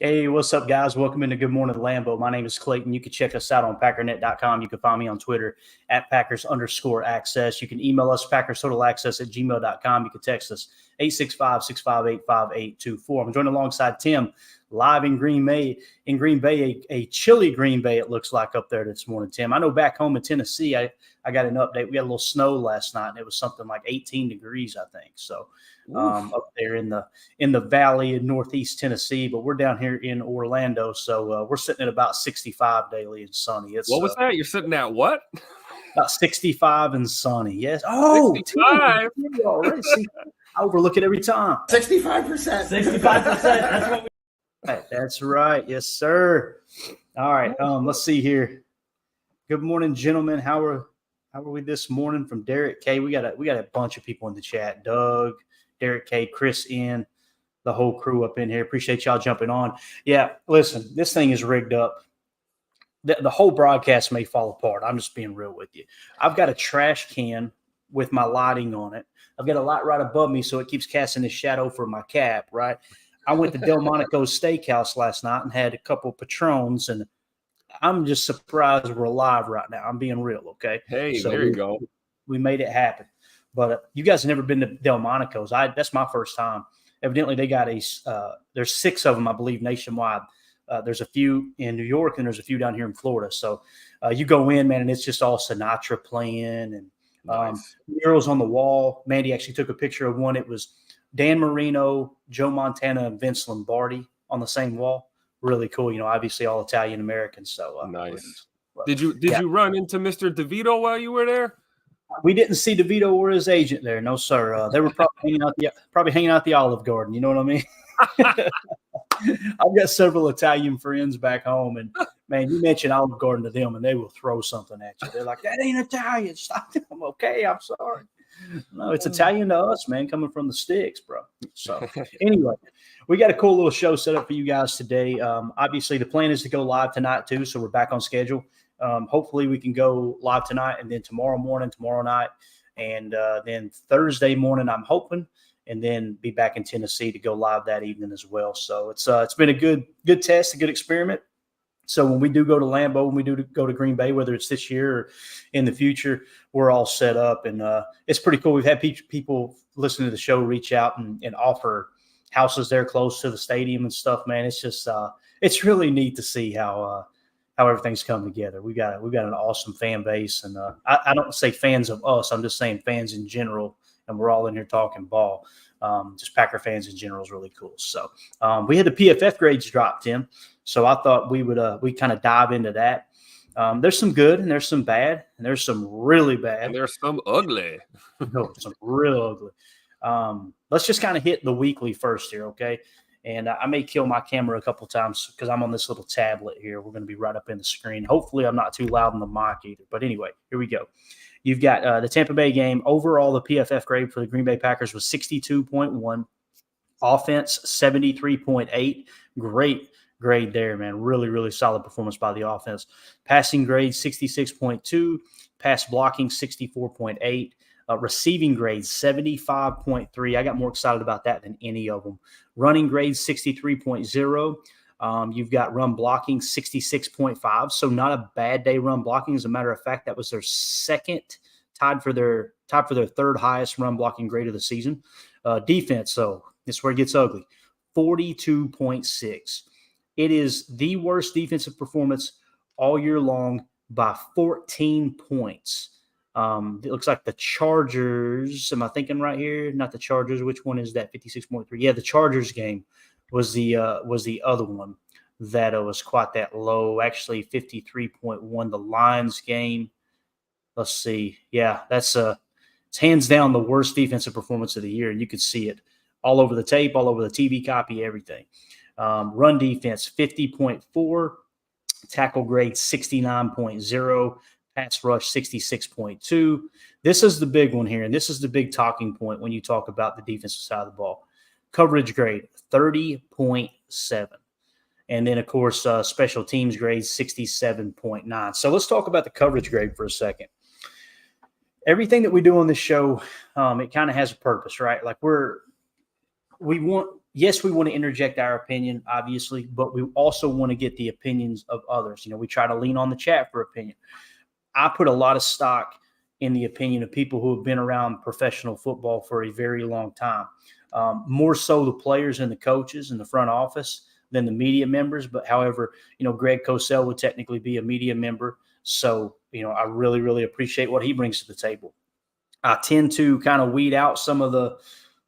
Hey, what's up, guys? Welcome into Good Morning Lambeau. My name is Clayton. You can check us out on Packernet.com. You can find me on Twitter at Packers_access. You can email us, PackersTotalAccess@gmail.com. You can text us, 865-658-5824. I'm joined alongside Tim, live in Green Bay, a chilly Green Bay it looks like up there this morning, Tim. I know back home in Tennessee, I got an update. We got a little snow last night, and it was something like 18 degrees, I think. So up there in the valley in northeast Tennessee, but we're down here in Orlando, so we're sitting at about 65 daily and sunny. What was that? You're sitting at what? About 65 and sunny. Yes. Oh, 65. Already. See, I overlook it every time. 65%. 65%. That's what That's right. Yes, sir. All right. Let's see here. Good morning, gentlemen. How are we this morning? From Derek K. We got a bunch of people in the chat. Doug, Derek K, Chris N, the whole crew up in here. Appreciate y'all jumping on. Yeah, listen, this thing is rigged up. The whole broadcast may fall apart. I'm just being real with you. I've got a trash can with my lighting on it. I've got a light right above me, so it keeps casting this shadow for my cap, right? I went to Delmonico's Steakhouse last night and had a couple of Patrons, and I'm just surprised we're alive right now. I'm being real, okay? Hey, so there you go. We made it happen. But you guys have never been to Delmonico's. That's my first time. Evidently, they got there's 6 of them, I believe, nationwide. There's a few in New York, and there's a few down here in Florida. So you go in, man, and it's just all Sinatra playing and nice. Murals on the wall. Mandy actually took a picture of one. It was Dan Marino, Joe Montana, and Vince Lombardi on the same wall. Really cool. You know, obviously all Italian Americans. So nice. Did you run into Mr. DeVito while you were there? We didn't see DeVito or his agent there. No, sir. They were probably hanging out the Olive Garden. You know what I mean? I've got several Italian friends back home, and man, you mention Olive Garden to them, and they will throw something at you. They're like, "That ain't Italian." Stop. I'm okay. I'm sorry. No, it's Italian to us, man, coming from the sticks, bro. So anyway, we got a cool little show set up for you guys today. Obviously, the plan is to go live tonight too, so we're back on schedule. Hopefully we can go live tonight, and then tomorrow night, and then Thursday morning, I'm hoping, and then be back in Tennessee to go live that evening as well. So it's been a good test, a good experiment. So when we do go to Lambeau, when we do go to Green Bay, whether it's this year or in the future, we're all set up, and it's pretty cool. We've had people listening to the show reach out and offer houses there close to the stadium and stuff. Man, it's just it's really neat to see how everything's come together. We got an awesome fan base, and I don't say fans of us. I'm just saying fans in general, and we're all in here talking ball. Just Packer fans in general is really cool. So we had the PFF grades drop, Tim. So I thought we kind of dive into that. There's some good, and there's some bad, and there's some really bad. And there's some ugly. No, some real ugly. Let's just kind of hit the weekly first here, okay? And I may kill my camera a couple times because I'm on this little tablet here. We're going to be right up in the screen. Hopefully I'm not too loud on the mic either. But anyway, here we go. You've got the Tampa Bay game. Overall, the PFF grade for the Green Bay Packers was 62.1. Offense, 73.8. Great grade there, man. Really, really solid performance by the offense. Passing grade, 66.2. Pass blocking, 64.8. Receiving grade, 75.3. I got more excited about that than any of them. Running grade, 63.0. You've got run blocking, 66.5. So not a bad day run blocking. As a matter of fact, that was their second, tied for their third highest run blocking grade of the season. Defense, so this is where it gets ugly. 42.6. It is the worst defensive performance all year long by 14 points. It looks like the Chargers. Am I thinking right here? Not the Chargers. Which one is that? 56.3. Yeah, the Chargers game was the other one that was quite that low. Actually, 53.1. The Lions game. Let's see. Yeah, it's hands down the worst defensive performance of the year, and you could see it all over the tape, all over the TV copy, everything. Run defense, 50.4. Tackle grade, 69.0. Pass rush, 66.2. This is the big one here, and this is the big talking point when you talk about the defensive side of the ball. Coverage grade, 30.7. And then, of course, special teams grade, 67.9. So let's talk about the coverage grade for a second. Everything that we do on this show, it kind of has a purpose, right? Like we want yes, we want to interject our opinion, obviously, but we also want to get the opinions of others. We try to lean on the chat for opinion. I put a lot of stock in the opinion of people who have been around professional football for a very long time. More so the players and the coaches in the front office than the media members. But however, Greg Cosell would technically be a media member. So, I really, really appreciate what he brings to the table. I tend to kind of weed out some of the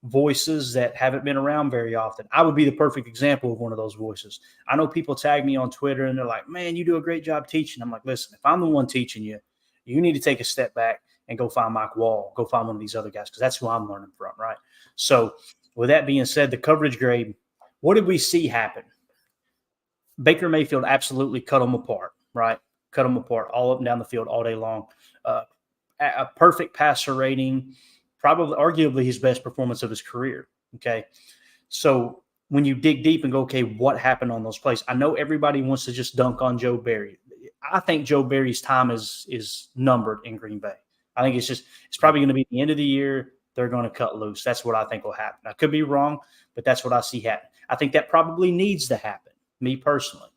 voices that haven't been around very often. I would be the perfect example of one of those voices. I know people tag me on Twitter and they're like, man, you do a great job teaching. I'm like, listen, if I'm the one teaching you, you need to take a step back and go find Mike Wall, go find one of these other guys, because that's who I'm learning from, right? So with that being said, the coverage grade, what did we see happen? Baker Mayfield absolutely cut them apart, right? Cut them apart all up and down the field all day long. A perfect passer rating, probably arguably his best performance of his career. Okay. So when you dig deep and go, okay, what happened on those plays? I know everybody wants to just dunk on Joe Barry. I think Joe Barry's time is numbered in Green Bay. I think it's probably going to be the end of the year. They're going to cut loose. That's what I think will happen. I could be wrong, but that's what I see happen. I think that probably needs to happen, me personally.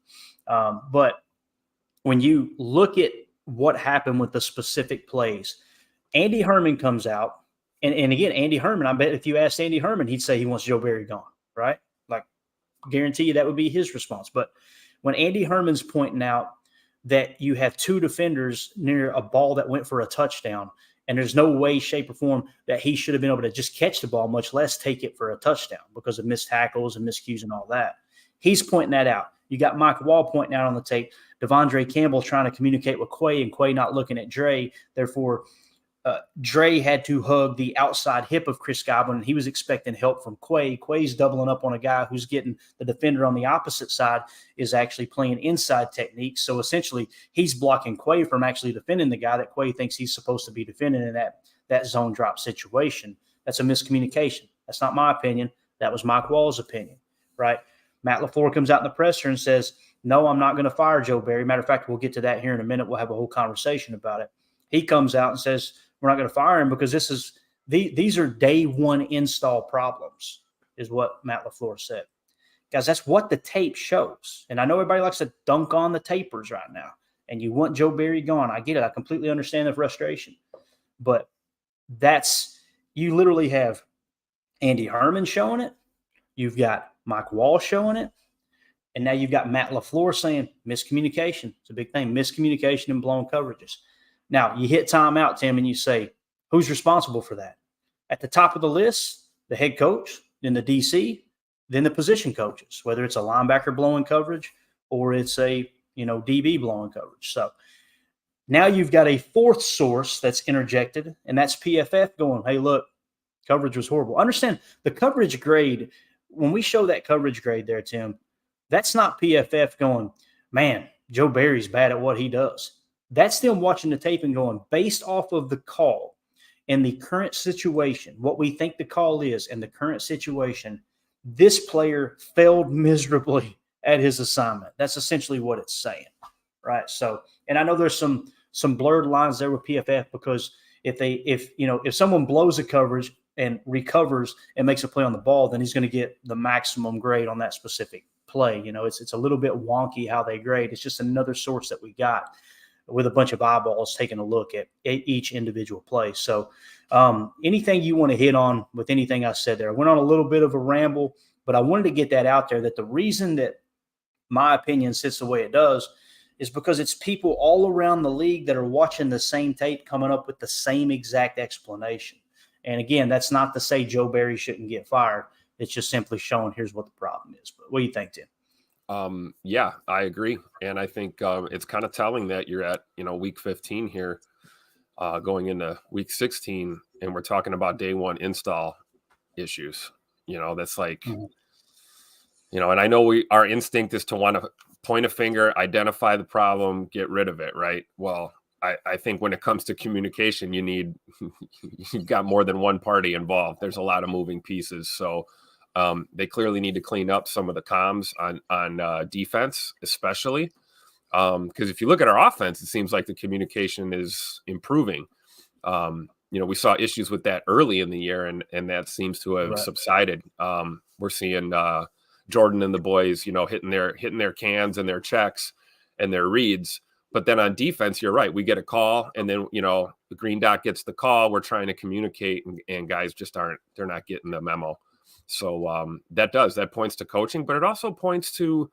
But when you look at what happened with the specific plays, Andy Herman comes out. And again, Andy Herman, I bet if you asked Andy Herman, he'd say he wants Joe Barry gone, right? Like, guarantee you that would be his response. But when Andy Herman's pointing out that you have two defenders near a ball that went for a touchdown, and there's no way, shape, or form that he should have been able to just catch the ball, much less take it for a touchdown because of missed tackles and miscues and all that. He's pointing that out. You got Mike Wall pointing out on the tape, Devondre Campbell trying to communicate with Quay and Quay not looking at Dre. Therefore, Dre had to hug the outside hip of Chris Godwin, and he was expecting help from Quay. Quay's doubling up on a guy who's getting the defender on the opposite side is actually playing inside techniques. So essentially, he's blocking Quay from actually defending the guy that Quay thinks he's supposed to be defending in that zone drop situation. That's a miscommunication. That's not my opinion. That was Mike Wall's opinion, right? Matt LaFleur comes out in the presser and says, no, I'm not going to fire Joe Barry. Matter of fact, we'll get to that here in a minute. We'll have a whole conversation about it. He comes out and says, we're not going to fire him because these are day one install problems, is what Matt LaFleur said. Guys, that's what the tape shows. And I know everybody likes to dunk on the tapers right now, and you want Joe Barry gone. I get it. I completely understand the frustration. But you literally have Andy Herman showing it. You've got Mike Wall showing it. And now you've got Matt LaFleur saying miscommunication. It's a big thing, miscommunication and blown coverages. Now, you hit timeout, Tim, and you say, who's responsible for that? At the top of the list, the head coach, then the DC, then the position coaches, whether it's a linebacker blowing coverage or it's a DB blowing coverage. So now you've got a fourth source that's interjected, and that's PFF going, hey, look, coverage was horrible. Understand the coverage grade, when we show that coverage grade there, Tim, that's not PFF going, man, Joe Barry's bad at what he does. That's them watching the tape and going, based off of the call and the current situation, what we think the call is and the current situation, this player failed miserably at his assignment. That's essentially what it's saying, right? So, and I know there's some blurred lines there with PFF because if someone blows a coverage and recovers and makes a play on the ball, then he's going to get the maximum grade on that specific play. It's a little bit wonky how they grade. It's just another source that we got with a bunch of eyeballs taking a look at each individual play. So anything you want to hit on with anything I said there? I went on a little bit of a ramble, but I wanted to get that out there, that the reason that my opinion sits the way it does is because it's people all around the league that are watching the same tape coming up with the same exact explanation. And again, that's not to say Joe Barry shouldn't get fired. It's just simply showing here's what the problem is. But what do you think, Tim? Yeah, I agree. And I think it's kind of telling that you're at, week 15 here, going into week 16, and we're talking about day one install issues. That's like, and I know our instinct is to want to point a finger, identify the problem, get rid of it, right? Well, I think when it comes to communication, you've got more than one party involved. There's a lot of moving pieces. So they clearly need to clean up some of the comms on defense, especially because if you look at our offense, it seems like the communication is improving. We saw issues with that early in the year, and that seems to have subsided. we're seeing Jordan and the boys, hitting their cans and their checks and their reads. But then on defense, you're right. We get a call, and then the green dot gets the call. We're trying to communicate, and guys just they're not getting the memo. So that points to coaching, but it also points to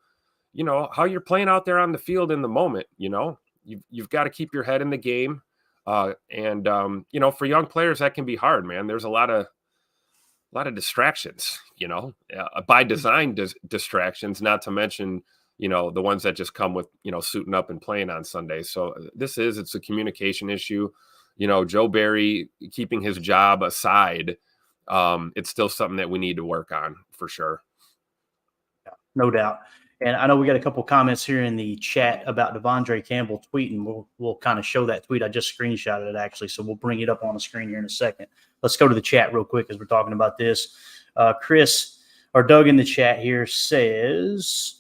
how you're playing out there on the field in the moment. You've got to keep your head in the game, and for young players that can be hard, man. There's a lot of distractions, by design distractions, not to mention the ones that just come with suiting up and playing on Sunday. So it's a communication issue. Joe Barry keeping his job aside, it's still something that we need to work on for sure. No doubt. And I know we got a couple comments here in the chat about Devondre Campbell tweeting. We'll kind of show that tweet. I just screenshotted it, actually, so we'll bring it up on the screen here in a second. Let's go to the chat real quick as we're talking about this. Chris, or Doug in the chat here, says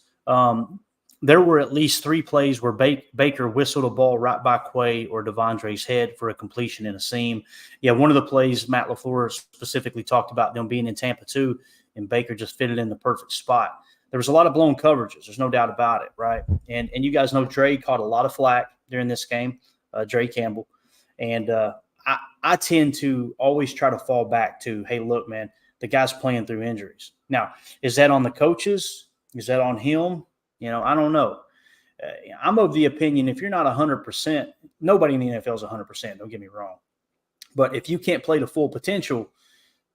there were at least 3 plays where Baker whistled a ball right by Quay or Devondre's head for a completion in a seam. Yeah, one of the plays, Matt LaFleur specifically talked about them being in Tampa too, and Baker just fitted in the perfect spot. There was a lot of blown coverages. There's no doubt about it, right? And you guys know Dre caught a lot of flack during this game, Dre Campbell. And I tend to always try to fall back to, hey, look, man, the guy's playing through injuries. Now, is that on the coaches? Is that on him? I don't know. I'm of the opinion if you're not 100%, nobody in the NFL is 100%, don't get me wrong. But if you can't play to full potential,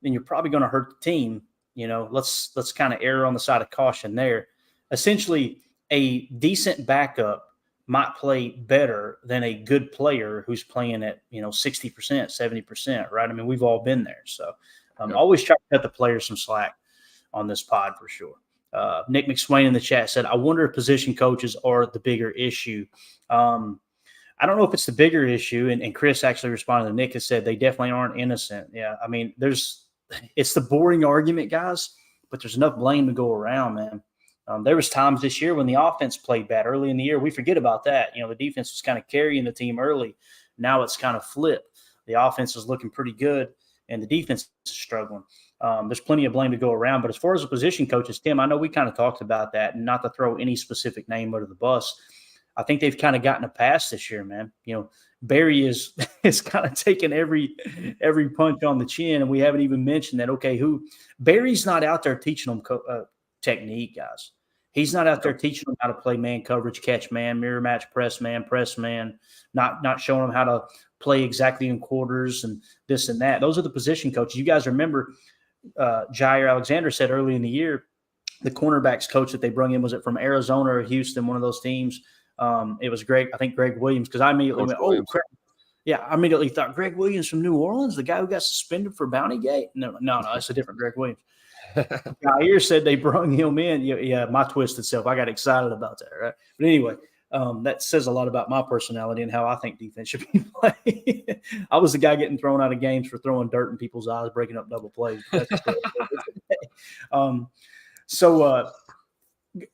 then you're probably going to hurt the team. Let's kind of err on the side of caution there. Essentially, a decent backup might play better than a good player who's playing at 60%, 70%, right? I mean, we've all been there. So always try to cut the players some slack on this pod for sure. Nick McSwain in the chat said, I wonder if position coaches are the bigger issue. I don't know if it's the bigger issue. And Chris actually responded to Nick and said they definitely aren't innocent. Yeah, I mean, it's the boring argument, guys, but there's enough blame to go around, man. There was times this year when the offense played bad early in the year. We forget about that. The defense was kind of carrying the team early. Now it's kind of flipped. The offense is looking pretty good, and the defense is struggling. There's plenty of blame to go around. But as far as the position coaches, Tim, I know we kind of talked about that, and not to throw any specific name under the bus, I think they've kind of gotten a pass this year, man. Barry is kind of taking every punch on the chin, and we haven't even mentioned that. Okay, Barry's not out there teaching them technique, guys. He's not out there teaching them how to play man coverage, catch man, mirror match, press man, not showing them how to play exactly in quarters and this and that. Those are the position coaches. You guys remember Jair Alexander said early in the year, the cornerbacks coach that they brought in, was it from Arizona or Houston, one of those teams? It was Greg Williams, because I immediately went, oh, crap. Yeah, I immediately thought Greg Williams from New Orleans, the guy who got suspended for Bountygate? No, it's a different Greg Williams. Jair said they brought him in. Yeah, my twisted self. I got excited about that, right? But anyway, that says a lot about my personality and how I think defense should be played. I was the guy getting thrown out of games for throwing dirt in people's eyes, breaking up double plays.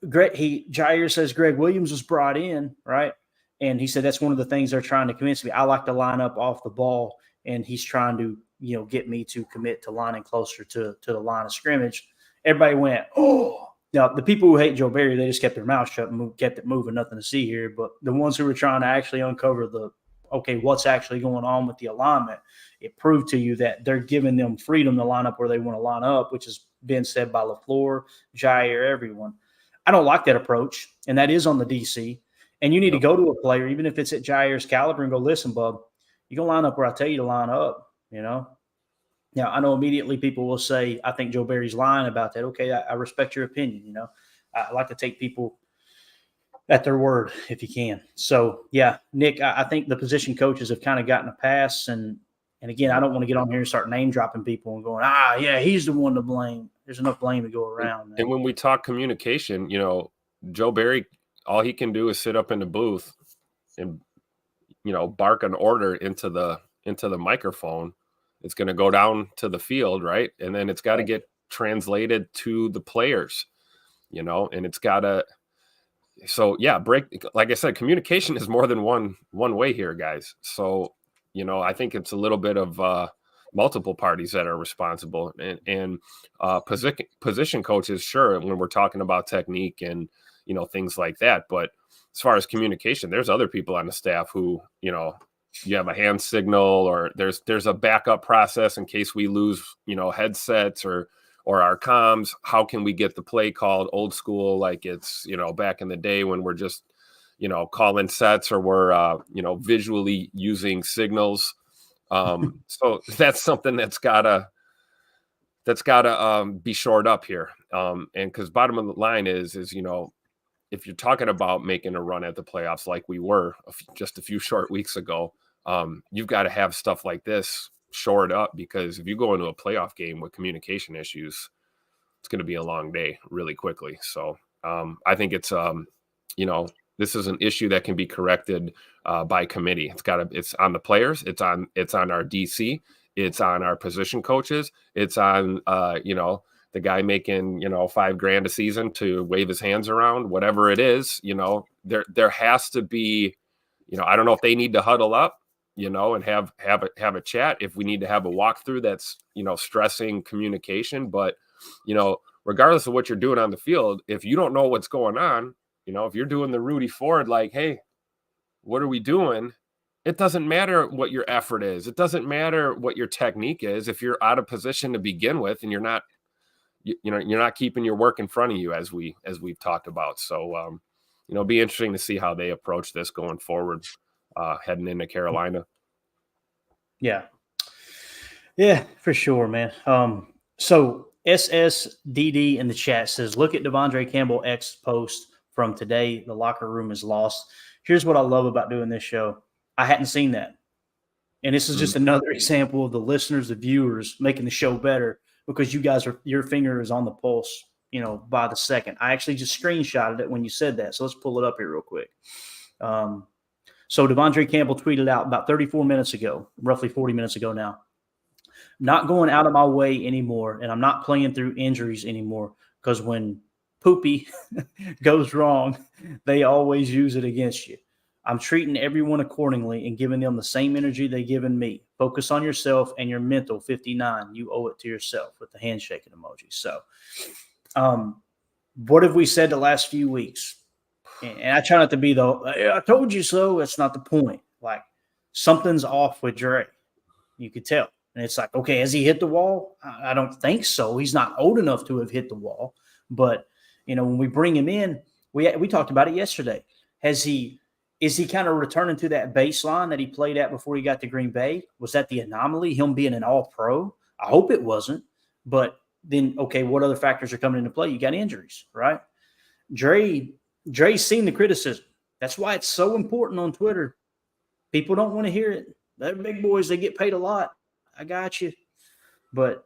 Jair says Greg Williams was brought in, right? And he said that's one of the things they're trying to convince me. I like to line up off the ball, and he's trying to, get me to commit to lining closer to the line of scrimmage. Everybody went, oh. Now, the people who hate Joe Barry, they just kept their mouth shut and kept it moving, nothing to see here. But the ones who were trying to actually uncover what's actually going on with the alignment, it proved to you that they're giving them freedom to line up where they want to line up, which has been said by LaFleur, Jair, everyone. I don't like that approach, and that is on the DC. And you need to go to a player, even if it's at Jair's caliber, and go, listen, bub, you're going to line up where I tell you to line up, Now, I know immediately people will say, I think Joe Barry's lying about that. Okay, I respect your opinion, I like to take people at their word if you can. So, yeah, Nick, I think the position coaches have kind of gotten a pass. And again, I don't want to get on here and start name-dropping people and going, yeah, he's the one to blame. There's enough blame to go around. And when we talk communication, Joe Barry, all he can do is sit up in the booth and, bark an order into the microphone. It's going to go down to the field, right? And then it's got to get translated to the players, and it's got to. So yeah, like I said, communication is more than one way here, guys. So, I think it's a little bit of multiple parties that are responsible, and position coaches, sure, when we're talking about technique and, things like that. But as far as communication, there's other people on the staff who, you have a hand signal, or there's a backup process in case we lose, headsets or our comms. How can we get the play called old school, like it's, back in the day when we're just, calling sets, or we're, visually using signals. So that's something that's gotta be shored up here. And because bottom of the line is, if you're talking about making a run at the playoffs like we were just a few short weeks ago, you've got to have stuff like this shored up, because if you go into a playoff game with communication issues, it's going to be a long day really quickly. So I think it's, this is an issue that can be corrected by committee. It's on the players. It's on our DC. It's on our position coaches. It's on, the guy making, $5,000 a season to wave his hands around, whatever it is. There has to be, I don't know if they need to huddle up, and have a chat, if we need to have a walkthrough that's, stressing communication. But, regardless of what you're doing on the field, if you don't know what's going on, if you're doing the Rudy Ford, like, hey, what are we doing? It doesn't matter what your effort is. It doesn't matter what your technique is. If you're out of position to begin with, and you're not keeping your work in front of you, as we've talked about. So, it'll be interesting to see how they approach this going forward, heading into Carolina. Yeah, for sure, man. So SSDD in the chat says, look at Devondre Campbell X post from today. The locker room is lost. Here's what I love about doing this show. I hadn't seen that. And this is just another example of the listeners, the viewers, making the show better, because your finger is on the pulse, by the second. I actually just screenshotted it when you said that. So let's pull it up here real quick. So Devondre Campbell tweeted out about 34 minutes ago, roughly 40 minutes ago now, not going out of my way anymore, and I'm not playing through injuries anymore, because when poopy goes wrong, they always use it against you. I'm treating everyone accordingly and giving them the same energy they've given me. Focus on yourself and your mental. 59. You owe it to yourself, with the handshaking emoji. So what have we said the last few weeks? And I try not to be I told you so. That's not the point. Like, something's off with Dre. You could tell. And it's like, okay, has he hit the wall? I don't think so. He's not old enough to have hit the wall. But, when we bring him in, we talked about it yesterday. Is he kind of returning to that baseline that he played at before he got to Green Bay? Was that the anomaly, him being an all-pro? I hope it wasn't. But then, okay, what other factors are coming into play? You got injuries, right? Dre's seen the criticism. That's why it's so important on Twitter. People don't want to hear it. They're big boys. They get paid a lot. I got you. But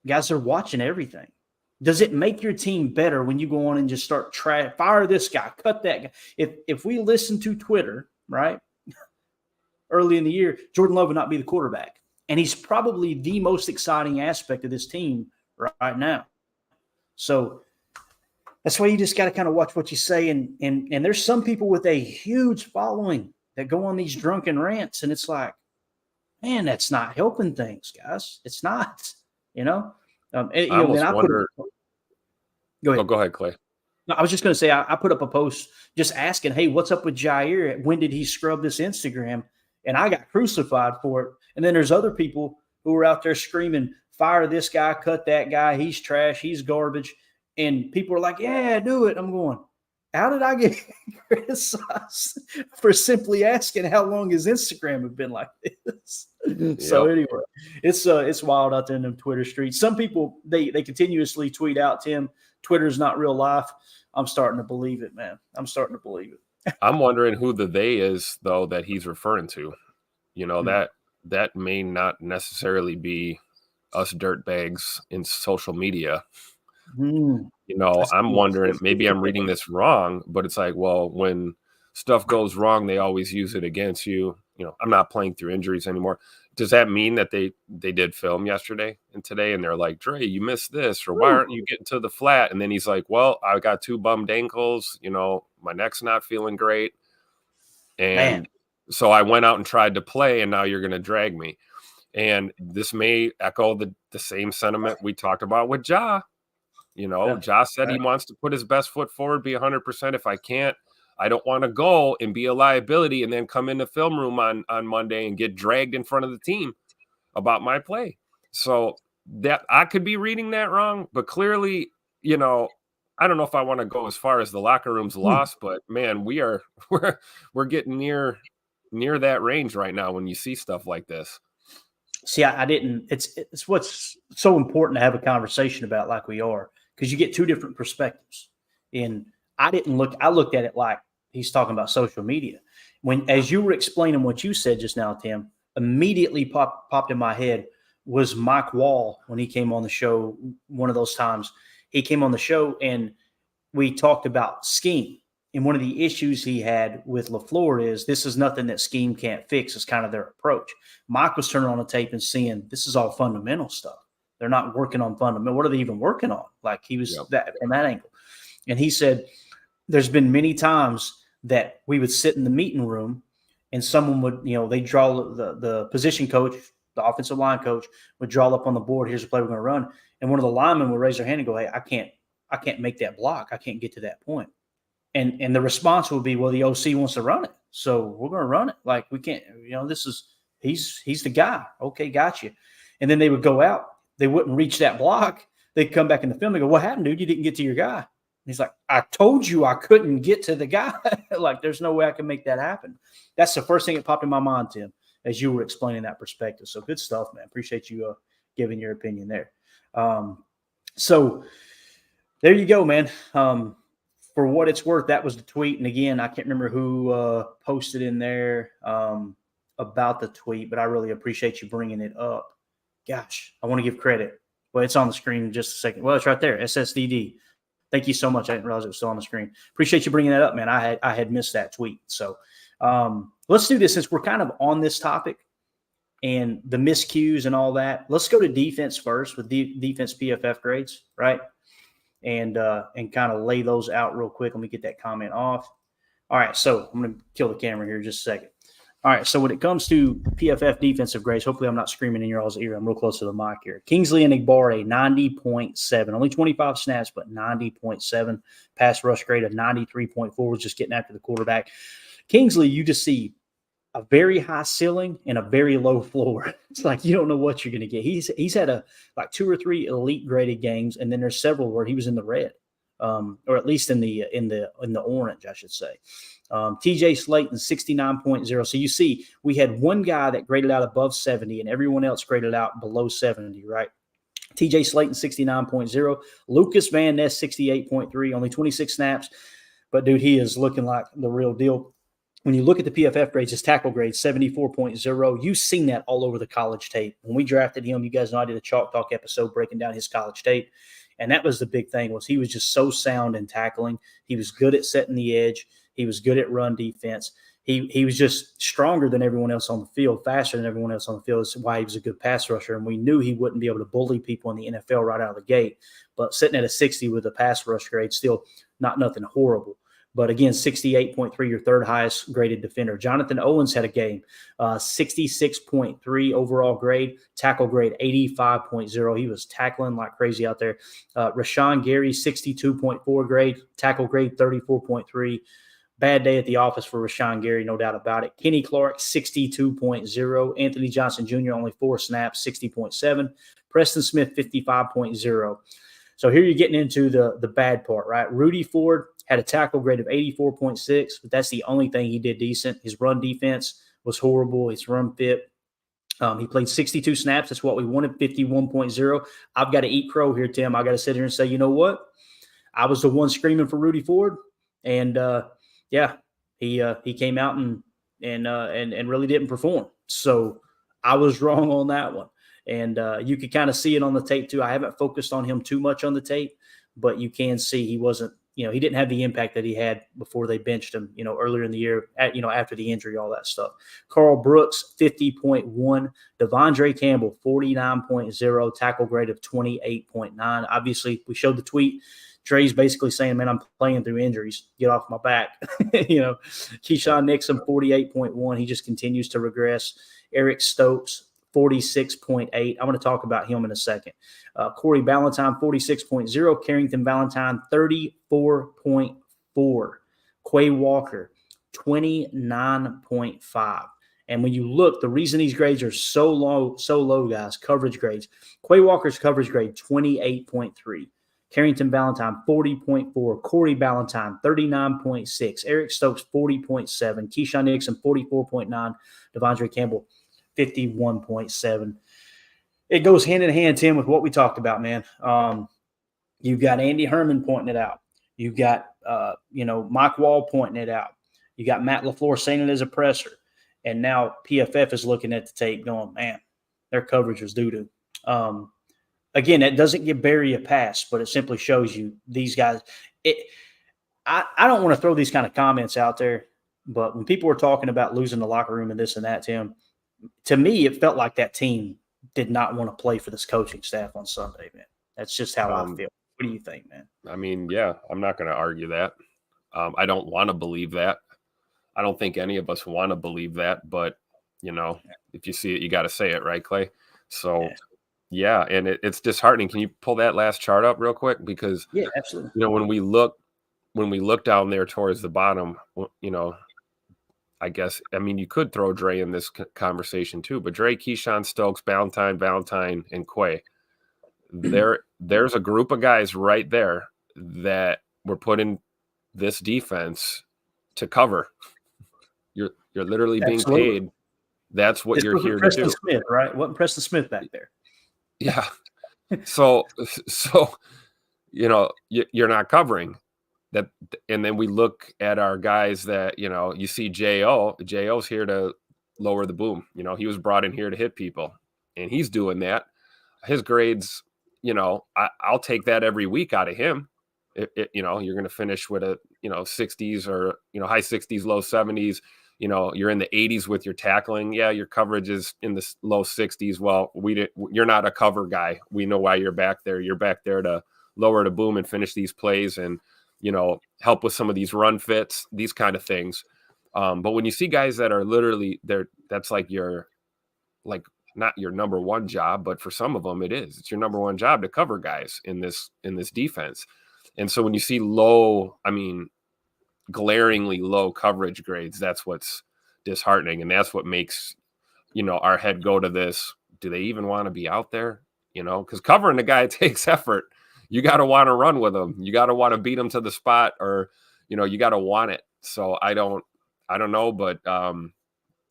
guys are watching everything. Does it make your team better when you go on and just start fire this guy, cut that guy? If we listen to Twitter, right, early in the year, Jordan Love would not be the quarterback. And he's probably the most exciting aspect of this team right now. So that's why you just got to kind of watch what you say. And there's some people with a huge following that go on these drunken rants, and it's like, man, that's not helping things, guys. It's not, I wonder. Go ahead. Oh, go ahead, Clay. No, I was just going to say, I put up a post just asking, hey, what's up with Jair? When did he scrub this Instagram? And I got crucified for it. And then there's other people who are out there screaming, fire this guy, cut that guy. He's trash. He's garbage. And people are like, yeah, do it. I'm going, how did I get criticized for simply asking how long his Instagram had been like this? Yep. So anyway, it's wild out there in them Twitter streets. Some people, they continuously tweet out, Tim, Twitter's not real life. I'm starting to believe it, man. I'm starting to believe it. I'm wondering who the they is, though, that he's referring to. That may not necessarily be us dirtbags in social media. I'm wondering, maybe I'm reading this wrong, but it's like, well, when stuff goes wrong, they always use it against you. I'm not playing through injuries anymore. Does that mean that they did film yesterday and today, and they're like, Dre, you missed this, or why aren't you getting to the flat? And then he's like, well, I got 2 bummed ankles. My neck's not feeling great. And so I went out and tried to play, and now you're going to drag me. And this may echo the same sentiment we talked about with Ja. Ja said he wants to put his best foot forward, be 100%. If I can't, I don't want to go and be a liability and then come in the film room on Monday and get dragged in front of the team about my play. So that I could be reading that wrong, but clearly, I don't know if I want to go as far as the locker room's lost, but man, we're getting near that range right now when you see stuff like this. See, I didn't. It's what's so important to have a conversation about, like we are, because you get two different perspectives. And I looked at it like he's talking about social media. As you were explaining what you said just now, Tim, immediately popped in my head was Mike Wall when he came on the show. One of those times he came on the show and we talked about scheme. And one of the issues he had with LaFleur is this is nothing that scheme can't fix. It's kind of their approach. Mike was turning on the tape and seeing this is all fundamental stuff. They're not working on fundamental. What are they even working on? Like he was that from that angle. And he said there's been many times that we would sit in the meeting room and someone would, they draw the position coach, the offensive line coach would draw up on the board. Here's the play we're going to run. And one of the linemen would raise their hand and go, hey, I can't make that block. I can't get to that point. And the response would be, well, the OC wants to run it. So we're going to run it. Like we can't, he's the guy. Okay, got you. And then they would go out. They wouldn't reach that block. They'd come back in the film. They go, what happened, dude? You didn't get to your guy. And he's like, I told you I couldn't get to the guy. Like there's no way I can make that happen. That's the first thing that popped in my mind, Tim, as you were explaining that perspective. So good stuff, man. Appreciate you giving your opinion there. So there you go, man. For what it's worth, that was the tweet. And again, I can't remember who posted in there about the tweet, but I really appreciate you bringing it up. Gosh, I want to give credit. Well, it's on the screen in just a second. Well, it's right there, SSDD. Thank you so much. I didn't realize it was still on the screen. Appreciate you bringing that up, man. I had missed that tweet. So let's do this since we're kind of on this topic and the miscues and all that. Let's go to defense first with defense PFF grades, right? And kind of lay those out real quick. Let me get that comment off. All right, so I'm going to kill the camera here in just a second. All right, so when it comes to PFF defensive grades, hopefully I'm not screaming in your all's ear. I'm real close to the mic here. Kingsley and Igbare, 90.7. Only 25 snaps, but 90.7. Pass rush grade of 93.4 was just getting after the quarterback. Kingsley, you just see a very high ceiling and a very low floor. It's like you don't know what you're going to get. He's had like 2 or 3 elite graded games, and then there's several where he was in the red, or at least in the orange, I should say. TJ Slayton 69.0. So you see, we had one guy that graded out above 70, and everyone else graded out below 70, right? TJ Slayton 69.0. Lucas Van Ness 68.3. Only 26 snaps, but dude, he is looking like the real deal. When you look at the PFF grades, his tackle grade, 74.0. You've seen that all over the college tape. When we drafted him, you guys know I did a Chalk Talk episode breaking down his college tape. And that was the big thing, was he was just so sound in tackling. He was good at setting the edge. He was good at run defense. He was just stronger than everyone else on the field, faster than everyone else on the field. That's why he was a good pass rusher. And we knew he wouldn't be able to bully people in the NFL right out of the gate. But sitting at a 60 with a pass rush grade, still not nothing horrible. But again, 68.3, your third highest graded defender. Jonathan Owens had a game, 66.3 overall grade, tackle grade 85.0. He was tackling like crazy out there. Rashawn Gary, 62.4 grade, tackle grade 34.3. Bad day at the office for Rashawn Gary, no doubt about it. Kenny Clark, 62.0. Anthony Johnson Jr., only 4 snaps, 60.7. Preston Smith, 55.0. So here you're getting into the bad part, right? Rudy Ford had a tackle grade of 84.6, but that's the only thing he did decent. His run defense was horrible. His run fit. He played 62 snaps. That's what we wanted, 51.0. I've got to eat crow here, Tim. I got to sit here and say, you know what? I was the one screaming for Rudy Ford, and he came out and really didn't perform. So I was wrong on that one. And you could kind of see it on the tape too. I haven't focused on him too much on the tape, but you can see he wasn't, he didn't have the impact that he had before they benched him, earlier in the year, after the injury, all that stuff. Carl Brooks, 50.1. Devondre Campbell, 49.0. Tackle grade of 28.9. Obviously, we showed the tweet. Dre's basically saying, man, I'm playing through injuries. Get off my back. Keyshawn Nixon, 48.1. He just continues to regress. Eric Stokes, 46.8. I'm going to talk about him in a second. Corey Ballantyne, 46.0. Carrington Valentine, 34.4. Quay Walker, 29.5. And when you look, the reason these grades are so low, guys, coverage grades, Quay Walker's coverage grade, 28.3. Carrington Valentine, 40.4. Corey Ballantyne, 39.6. Eric Stokes, 40.7. Keyshawn Nixon, 44.9. Devondre Campbell, 51.7. It goes hand in hand, Tim, with what we talked about, man. You've got Andy Herman pointing it out. You've got, Mike Wall pointing it out. You got Matt LaFleur saying it as a presser. And now PFF is looking at the tape going, man, their coverage was doo-doo. Again, that doesn't give Barry a pass, but it simply shows you these guys. I don't want to throw these kind of comments out there, but when people were talking about losing the locker room and this and that, Tim, to me, it felt like that team did not want to play for this coaching staff on Sunday, man. That's just how I feel. What do you think, man? I mean, yeah, I'm not going to argue that. I don't want to believe that. I don't think any of us want to believe that, but, if you see it, you got to say it, right, Clay? So, yeah, and it's disheartening. Can you pull that last chart up real quick? Because, yeah, absolutely. When we look down there towards the bottom, I guess, you could throw Dre in this conversation too, but Dre, Keyshawn, Stokes, Valentine, and Quay, there's a group of guys right there that were put in this defense to cover. You're literally being paid. That's what you're here to do. Smith, right? Wasn't Preston Smith back there? Yeah. So you're not covering that. And then we look at our guys that, you see J.O.'s here to lower the boom. He was brought in here to hit people, and he's doing that. His grades, I'll take that every week out of him. You're going to finish with a, 60s or, high 60s, low 70s. You're in the 80s with your tackling. Yeah, your coverage is in the low 60s. Well, you're not a cover guy. We know why you're back there. You're back there to lower the boom and finish these plays and, help with some of these run fits, these kind of things. But when you see guys that are literally there, that's like not your number one job, but for some of them it is. It's your number one job to cover guys in this defense. And so when you see glaringly low coverage grades, that's what's disheartening, and that's what makes our head go to this. Do they even want to be out there? Because covering the guy takes effort. You got to want to run with him. You got to want to beat him to the spot, or you got to want it. So I don't know, but I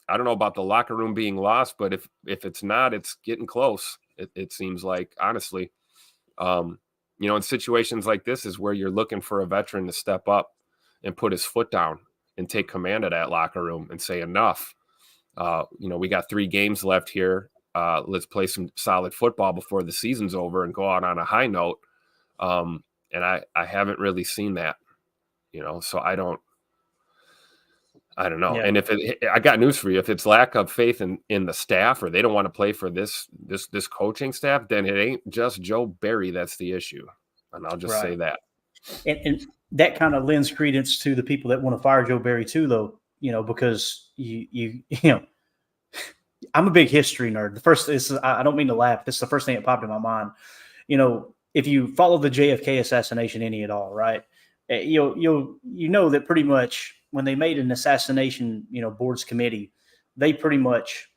don't know about the locker room being lost, but if it's not, it's getting close. It seems like, honestly, in situations like this is where you're looking for a veteran to step up and put his foot down and take command of that locker room and say enough. We got 3 games left here. Let's play some solid football before the season's over and go out on a high note. And I haven't really seen that, so I don't know. Yeah. And I got news for you, if it's lack of faith in the staff, or they don't want to play for this coaching staff, then it ain't just Joe Barry that's the issue. And I'll just say that. And that kind of lends credence to the people that want to fire Joe Barry too, though, because I'm a big history nerd. I don't mean to laugh. This is the first thing that popped in my mind. If you follow the JFK assassination any at all, right, you'll that pretty much when they made an assassination, boards committee, they pretty much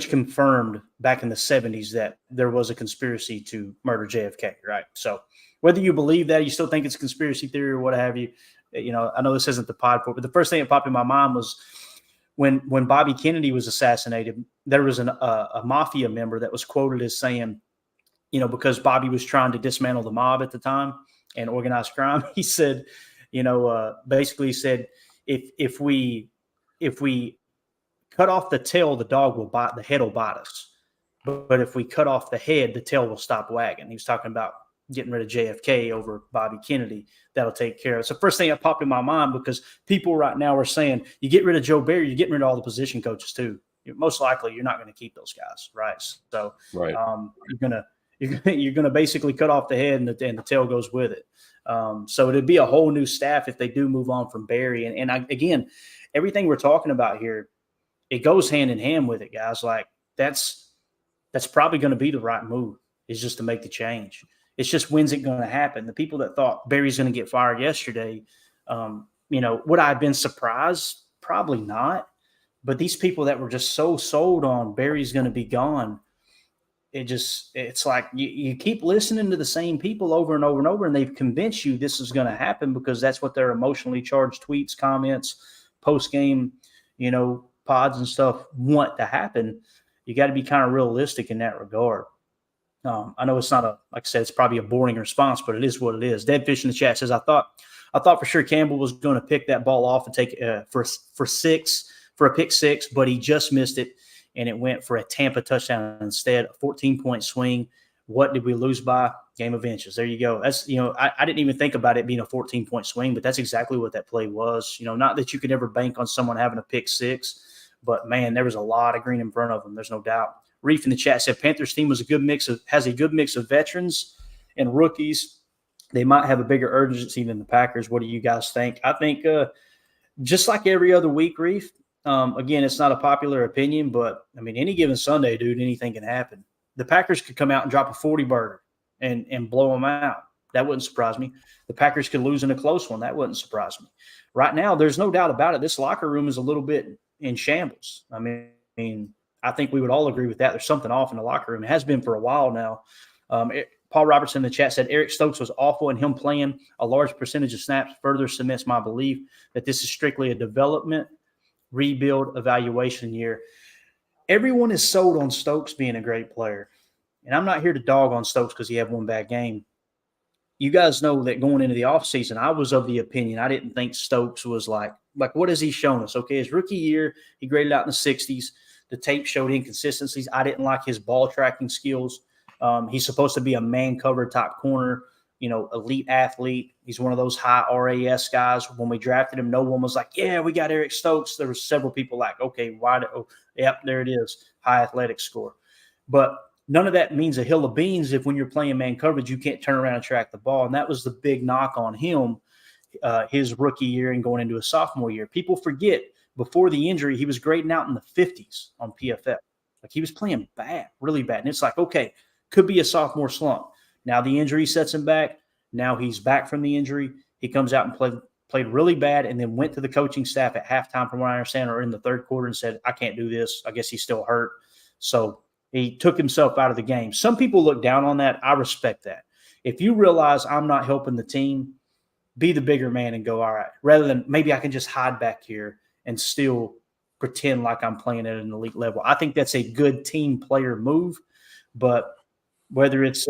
confirmed back in the 70s that there was a conspiracy to murder JFK, right? So whether you believe that, you still think it's a conspiracy theory or what have you, I know this isn't the pod for it, but the first thing that popped in my mind was when Bobby Kennedy was assassinated, there was a mafia member that was quoted as saying, because Bobby was trying to dismantle the mob at the time and organized crime, he said, basically said, if we cut off the tail, the dog will bite, the head will bite us. But if we cut off the head, the tail will stop wagging. He was talking about getting rid of JFK over Bobby Kennedy. That'll take care of it. So first thing that popped in my mind, because people right now are saying, you get rid of Joe Barry, you're getting rid of all the position coaches too. Most likely you're not going to keep those guys, right? So right. You're gonna basically cut off the head and the tail goes with it. So it'd be a whole new staff if they do move on from Barry. And again, everything we're talking about here, it goes hand in hand with it, guys. Like that's probably going to be the right move, is just to make the change. It's just, when's it going to happen? The people that thought Barry's going to get fired yesterday, would I have been surprised? Probably not. But these people that were just so sold on Barry's going to be gone, it's like you keep listening to the same people over and over and over, and they've convinced you this is going to happen because that's what their emotionally charged tweets, comments, post-game, pods and stuff want to happen. You got to be kind of realistic in that regard. I know it's not like I said, it's probably a boring response, but it is what it is. Deadfish in the chat says, I thought for sure Campbell was going to pick that ball off and take for a pick six, but he just missed it, and it went for a Tampa touchdown instead. A 14-point swing. What did we lose by? Game of inches. There you go. That's, I didn't even think about it being a 14-point swing, but that's exactly what that play was. Not that you could ever bank on someone having a pick six, but man, there was a lot of green in front of them. There's no doubt. Reef in the chat said Panthers team has a good mix of veterans and rookies. They might have a bigger urgency than the Packers. What do you guys think? I think just like every other week, Reef, again, it's not a popular opinion, but any given Sunday, dude, anything can happen. The Packers could come out and drop a 40-burger and blow them out. That wouldn't surprise me. The Packers could lose in a close one. That wouldn't surprise me. Right now, there's no doubt about it. This locker room is a little bit in shambles. I think we would all agree with that. There's something off in the locker room. It has been for a while now. Paul Robertson in the chat said Eric Stokes was awful, and him playing a large percentage of snaps further cements my belief that this is strictly a development, rebuild, evaluation year. Everyone is sold on Stokes being a great player. And I'm not here to dog on Stokes because he had one bad game. You guys know that going into the offseason, I was of the opinion I didn't think Stokes was like what has he shown us? Okay, his rookie year, he graded out in the 60s. The tape showed inconsistencies. I didn't like his ball tracking skills. He's supposed to be a man cover type corner, elite athlete. He's one of those high RAS guys. When we drafted him, no one was like, yeah, we got Eric Stokes. There were several people like, okay, yep, there it is, high athletic score. But none of that means a hill of beans if when you're playing man coverage, you can't turn around and track the ball. And that was the big knock on him his rookie year and going into his sophomore year. People forget, before the injury, he was grading out in the 50s on PFF. Like, he was playing bad, really bad. And it's like, okay, could be a sophomore slump. Now the injury sets him back. Now he's back from the injury. He comes out and played really bad, and then went to the coaching staff at halftime, from what I understand, or in the third quarter, and said, I can't do this. I guess he's still hurt. So he took himself out of the game. Some people look down on that. I respect that. If you realize I'm not helping the team, be the bigger man and go, all right, rather than maybe I can just hide back here and still pretend like I'm playing at an elite level. I think that's a good team player move, but whether it's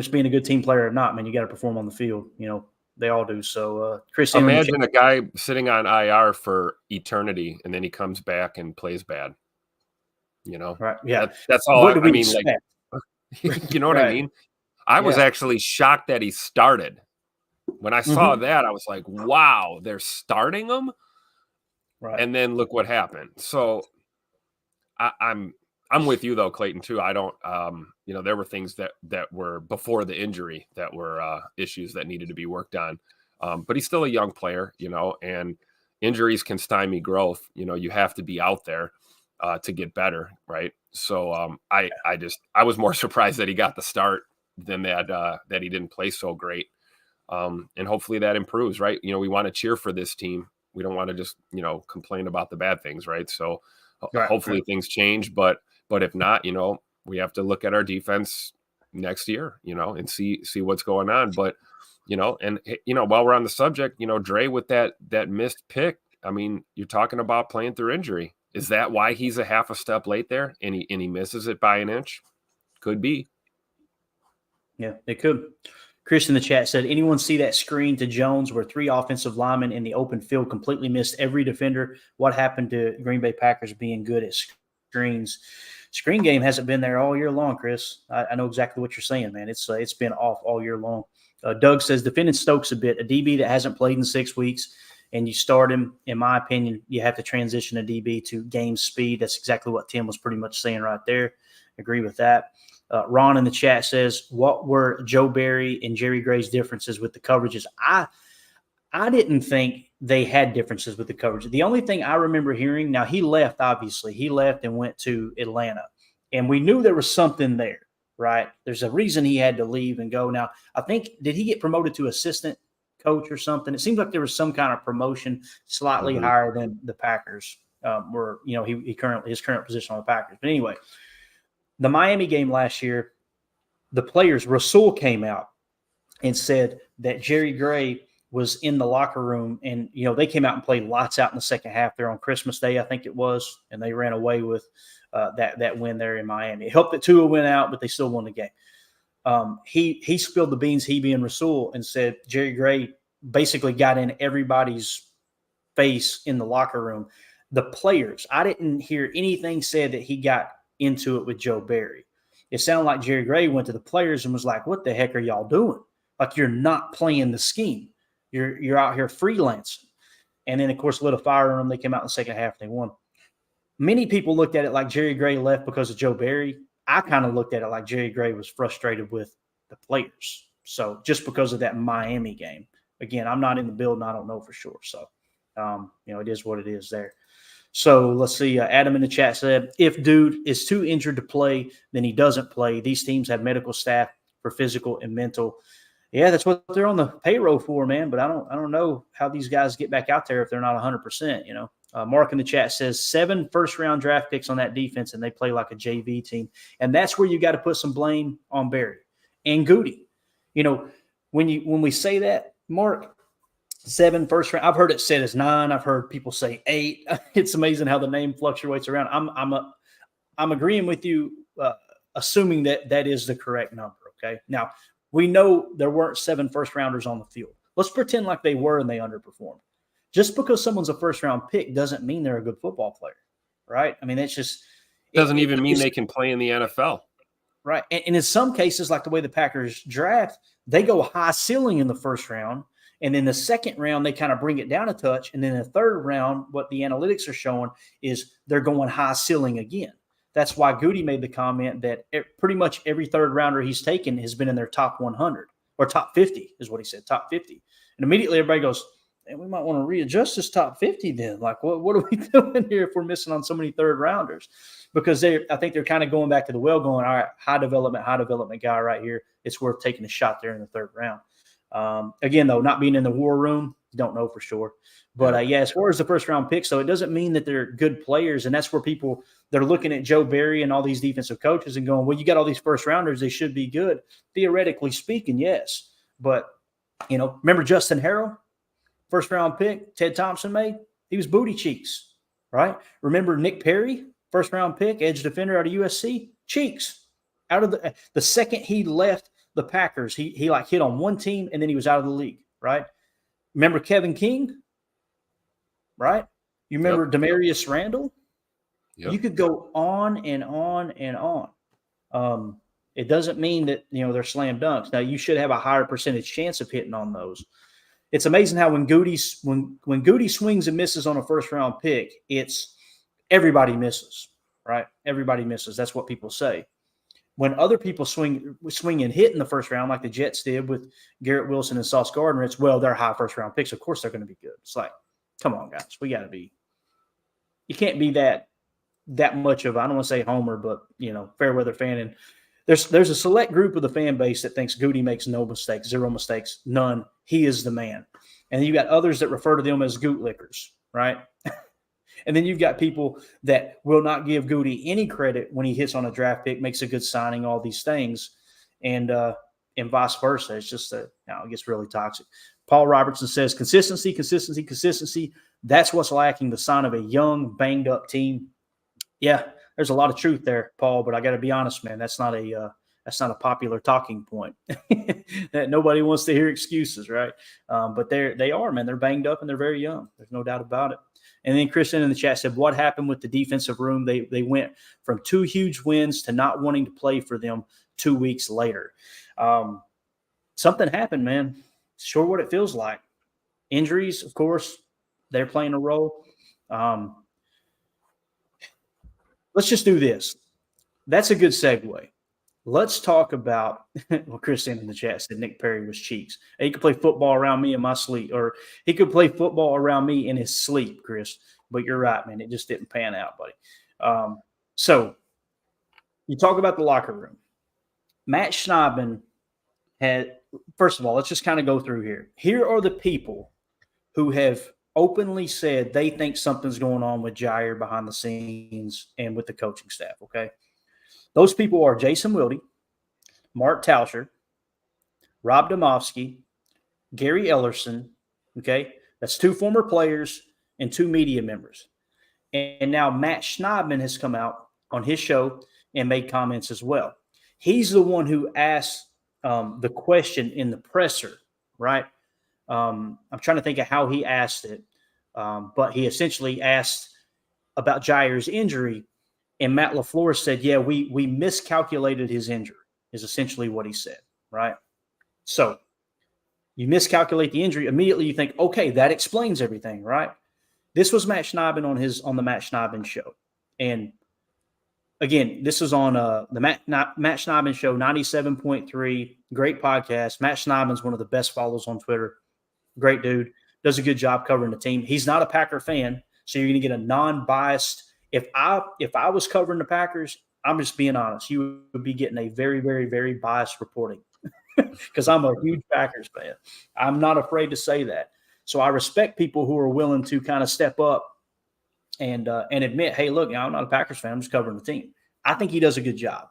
being a good team player or not, man, you got to perform on the field. They all do. So, Chris, imagine a guy sitting on IR for eternity, and then he comes back and plays bad. Right? Yeah, that's all. What do we expect? Like, you know what right. I mean? I was actually shocked that he started. When I saw that, I was like, wow, they're starting him. Right. And then look what happened. So I'm with you though, Clayton, too. I don't, there were things that were before the injury that were issues that needed to be worked on. But he's still a young player, and injuries can stymie growth. You have to be out there to get better. Right. So I was more surprised that he got the start than that he didn't play so great. And hopefully that improves. Right. We want to cheer for this team. We don't want to just, complain about the bad things. Right. So hopefully things change, but if not, we have to look at our defense next year, and see what's going on. But, while we're on the subject, Dre with that missed pick, you're talking about playing through injury. Is that why he's a half a step late there and he misses it by an inch? Could be. Yeah, it could. Chris in the chat said, anyone see that screen to Jones where 3 offensive linemen in the open field completely missed every defender? What happened to Green Bay Packers being good at screens? Screen game hasn't been there all year long, Chris. I know exactly what you're saying, man. It's been off all year long. Doug says, defending Stokes a bit, a DB that hasn't played in 6 weeks, and you start him, in my opinion, you have to transition a DB to game speed. That's exactly what Tim was pretty much saying right there. Agree with that. Ron in the chat says, what were Joe Barry and Jerry Gray's differences with the coverages? I didn't think they had differences with the coverage. The only thing I remember hearing, now he left, obviously. He left and went to Atlanta. And we knew there was something there, right? There's a reason he had to leave and go. Now, I think, did he get promoted to assistant coach or something? It seems like there was some kind of promotion slightly higher than the Packers were, his current position on the Packers. But anyway, the Miami game last year, the players, Rasul came out and said that Jerry Gray was in the locker room, and they came out and played lights out in the second half there on Christmas Day, I think it was, and they ran away with that win there in Miami. It helped that Tua went out, but they still won the game. He spilled the beans, he being Rasul, and said Jerry Gray basically got in everybody's face in the locker room. The players, I didn't hear anything said that he got into it with Joe Barry. It sounded like Jerry Gray went to the players and was like, "What the heck are y'all doing? Like, you're not playing the scheme. You're out here freelancing." And then, of course, lit a fire on them. They came out in the second half and they won. Many people looked at it like Jerry Gray left because of Joe Barry. I kind of looked at it like Jerry Gray was frustrated with the players. So just because of that Miami game. Again, I'm not in the building. I don't know for sure. So, it is what it is there. So let's see. Adam in the chat said, if dude is too injured to play, then he doesn't play. These teams have medical staff for physical and mental. Yeah, that's what they're on the payroll for, man. But I don't know how these guys get back out there if they're not 100%. Mark in the chat says 7 first-round draft picks on that defense, and they play like a JV team. And that's where you got to put some blame on Barry and Goody. When we say that, Mark, 7 first round. I've heard it said as 9. I've heard people say 8. It's amazing how the name fluctuates around. I'm agreeing with you, assuming that is the correct number. Okay. Now we know there weren't 7 first rounders on the field. Let's pretend like they were and they underperformed. Just because someone's a first round pick doesn't mean they're a good football player, right? I mean, it's just doesn't even mean they can play in the NFL, right? And in some cases, like the way the Packers draft, they go high ceiling in the first round. And then the second round, they kind of bring it down a touch. And then the third round, what the analytics are showing is they're going high ceiling again. That's why Goody made the comment that pretty much every third rounder he's taken has been in their top 100 or top 50 is what he said, top 50. And immediately everybody goes, "Man, we might want to readjust this top 50 then. Like, what are we doing here if we're missing on so many third rounders?" Because I think they're kind of going back to the well going, all right, high development guy right here. It's worth taking a shot there in the third round. Again, though, not being in the war room, don't know for sure. But, as far as the first-round picks, though, it doesn't mean that they're good players, and that's where they're looking at Joe Barry and all these defensive coaches and going, well, you got all these first-rounders, they should be good. Theoretically speaking, yes. But, remember Justin Harrell, first-round pick, Ted Thompson made? He was booty cheeks, right? Remember Nick Perry, first-round pick, edge defender out of USC? Cheeks. Out of the second he left the Packers, he hit on one team and then he was out of the league, right? Remember Kevin King, right? You remember Demarius Randall? Yep. You could go on and on and on. It doesn't mean that, they're slam dunks. Now, you should have a higher percentage chance of hitting on those. It's amazing how when Goody swings and misses on a first-round pick, it's everybody misses, right? Everybody misses. That's what people say. When other people swing and hit in the first round, like the Jets did with Garrett Wilson and Sauce Gardner, it's, well, they're high first-round picks. Of course they're going to be good. It's like, come on, guys. We got to be – you can't be that much of – I don't want to say homer, but, fair weather fan. And there's a select group of the fan base that thinks Goody makes no mistakes, 0 mistakes, none. He is the man. And you got others that refer to them as goot lickers, right? And then you've got people that will not give Goody any credit when he hits on a draft pick, makes a good signing, all these things, and vice versa. It's just it gets really toxic. Paul Robertson says consistency. That's what's lacking, the sign of a young, banged-up team. Yeah, there's a lot of truth there, Paul, but I got to be honest, man. That's not a popular talking point. That nobody wants to hear excuses, right? But they are, man. They're banged up and they're very young. There's no doubt about it. And then Christian in the chat said, what happened with the defensive room? They went from 2 huge wins to not wanting to play for them 2 weeks later. Something happened, man. Sure what it feels like. Injuries, of course, they're playing a role. Let's just do this. That's a good segue. Let's talk about well, Christine in the chat said Nick Perry was cheeks. He could play football around me in my sleep, or he could play football around me in his sleep, Chris. But you're right, man. It just didn't pan out, buddy. So you talk about the locker room. Matt Schneidman had, first of all, let's just kind of go through here. Here are the people who have openly said they think something's going on with Jair behind the scenes and with the coaching staff, okay? Those people are Jason Wilde, Mark Tauscher, Rob Domofsky, Gary Ellerson, okay? That's 2 former players and 2 media members. And now Matt Schneidman has come out on his show and made comments as well. He's the one who asked the question in the presser, right? I'm trying to think of how he asked it, but he essentially asked about Jair's injury, and Matt LaFleur said, yeah, we miscalculated his injury, is essentially what he said, right? So you miscalculate the injury, immediately you think, okay, that explains everything, right? This was Matt Schneidman on the Matt Schneidman show. And again, this is on the Matt Schneidman show, 97.3, great podcast. Matt Schneidman's one of the best followers on Twitter. Great dude, does a good job covering the team. He's not a Packer fan, so you're going to get a non-biased. If I was covering the Packers, I'm just being honest, you would be getting a very, very, very biased reporting because I'm a huge Packers fan. I'm not afraid to say that. So I respect people who are willing to kind of step up and admit, hey, look, I'm not a Packers fan. I'm just covering the team. I think he does a good job.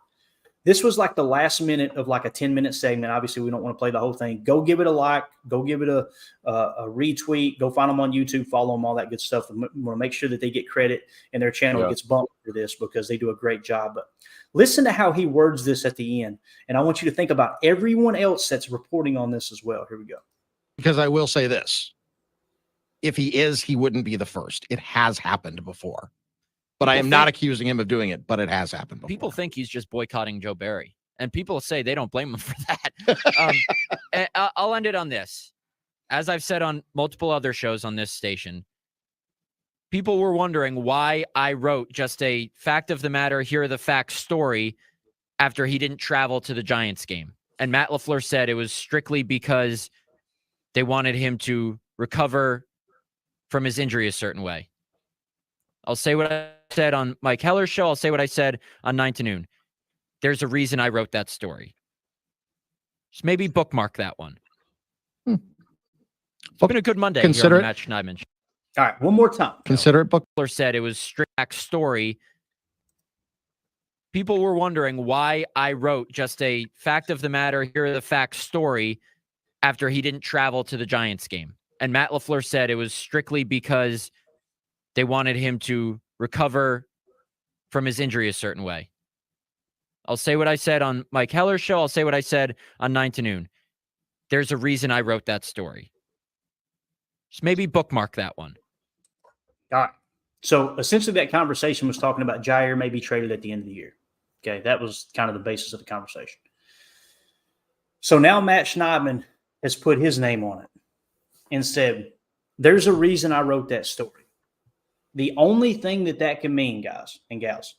This was like the last minute of like a 10-minute segment. Obviously, we don't want to play the whole thing. Go give it a like. Go give it a retweet. Go find them on YouTube. Follow them, all that good stuff. We want to make sure that they get credit and their channel gets bumped for this because they do a great job. But listen to how he words this at the end. And I want you to think about everyone else that's reporting on this as well. Here we go. Because I will say this. If he is, he wouldn't be the first. It has happened before. But I am not accusing him of doing it, but it has happened before. People think he's just boycotting Joe Barry, and people say they don't blame him for that. I'll end it on this. As I've said on multiple other shows on this station, people were wondering why I wrote just a fact of the matter, here are the facts story after he didn't travel to the Giants game. And Matt LaFleur said it was strictly because they wanted him to recover from his injury a certain way. I'll say what I said on Mike Heller's show. I'll say what I said on 9 to Noon. There's a reason I wrote that story. Just maybe bookmark that one. It's been a good Monday. Consider here on it. Matt Schneidman show. All right, one more time. Consider it book. LaFleur said it was strict story. People were wondering why I wrote just a fact of the matter, here are the facts story after he didn't travel to the Giants game. And Matt LaFleur said it was strictly because they wanted him to recover from his injury a certain way. I'll say what I said on Mike Heller's show. I'll say what I said on 9 to Noon. There's a reason I wrote that story. Just maybe bookmark that one. All right. So essentially that conversation was talking about Jair may be traded at the end of the year. Okay, that was kind of the basis of the conversation. So now Matt Schneidman has put his name on it and said, there's a reason I wrote that story. The only thing that can mean, guys and gals,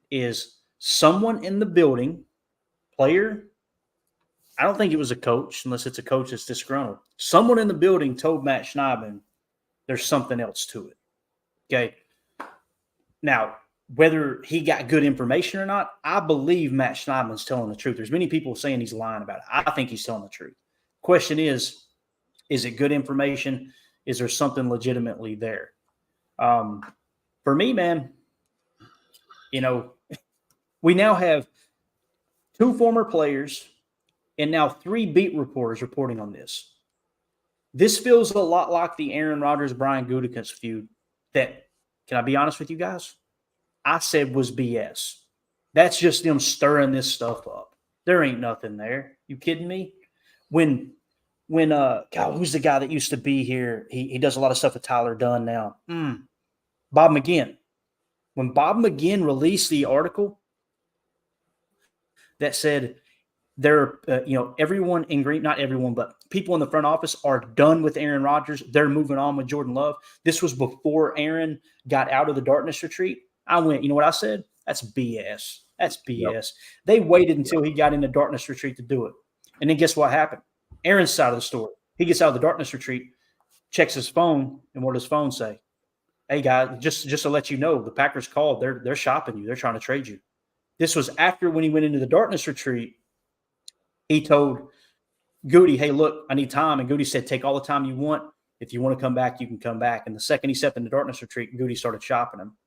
is someone in the building, player, I don't think it was a coach, unless it's a coach that's disgruntled. Someone in the building told Matt Schneidman there's something else to it. Okay. Now, whether he got good information or not, I believe Matt Schneidman's telling the truth. There's many people saying he's lying about it. I think he's telling the truth. Question is it good information? Is there something legitimately there? For me, man, we now have 2 former players and now 3 beat reporters reporting on this. This feels a lot like the Aaron Rodgers, Brian Gutekunst feud that, can I be honest with you guys? I said was BS. That's just them stirring this stuff up. There ain't nothing there. You kidding me? When God, who's the guy that used to be here? He does a lot of stuff with Tyler Dunn now. Bob McGinn. When Bob McGinn released the article that said everyone in Green, not everyone, but people in the front office are done with Aaron Rodgers. They're moving on with Jordan Love. This was before Aaron got out of the darkness retreat. I went, you know what I said? That's BS. That's BS. Yep. They waited until he got into darkness retreat to do it. And then guess what happened? Aaron's side of the story. He gets out of the darkness retreat, checks his phone, and what does his phone say? Hey, guys, just to let you know, the Packers called. They're shopping you. They're trying to trade you. This was after when he went into the darkness retreat. He told Goody, hey, look, I need time. And Goody said, take all the time you want. If you want to come back, you can come back. And the second he stepped into darkness retreat, Goody started shopping him.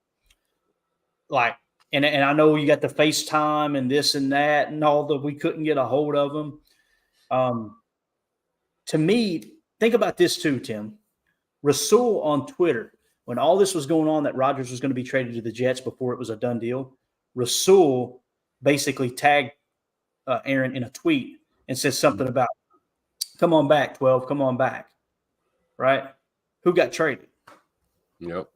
Like, and I know you got the FaceTime and this and that and all we couldn't get a hold of him. To me, think about this too, Tim. Rasul on Twitter, when all this was going on that Rodgers was going to be traded to the Jets before it was a done deal, Rasul basically tagged Aaron in a tweet and said something about, come on back, 12, come on back. Right? Who got traded? Yep.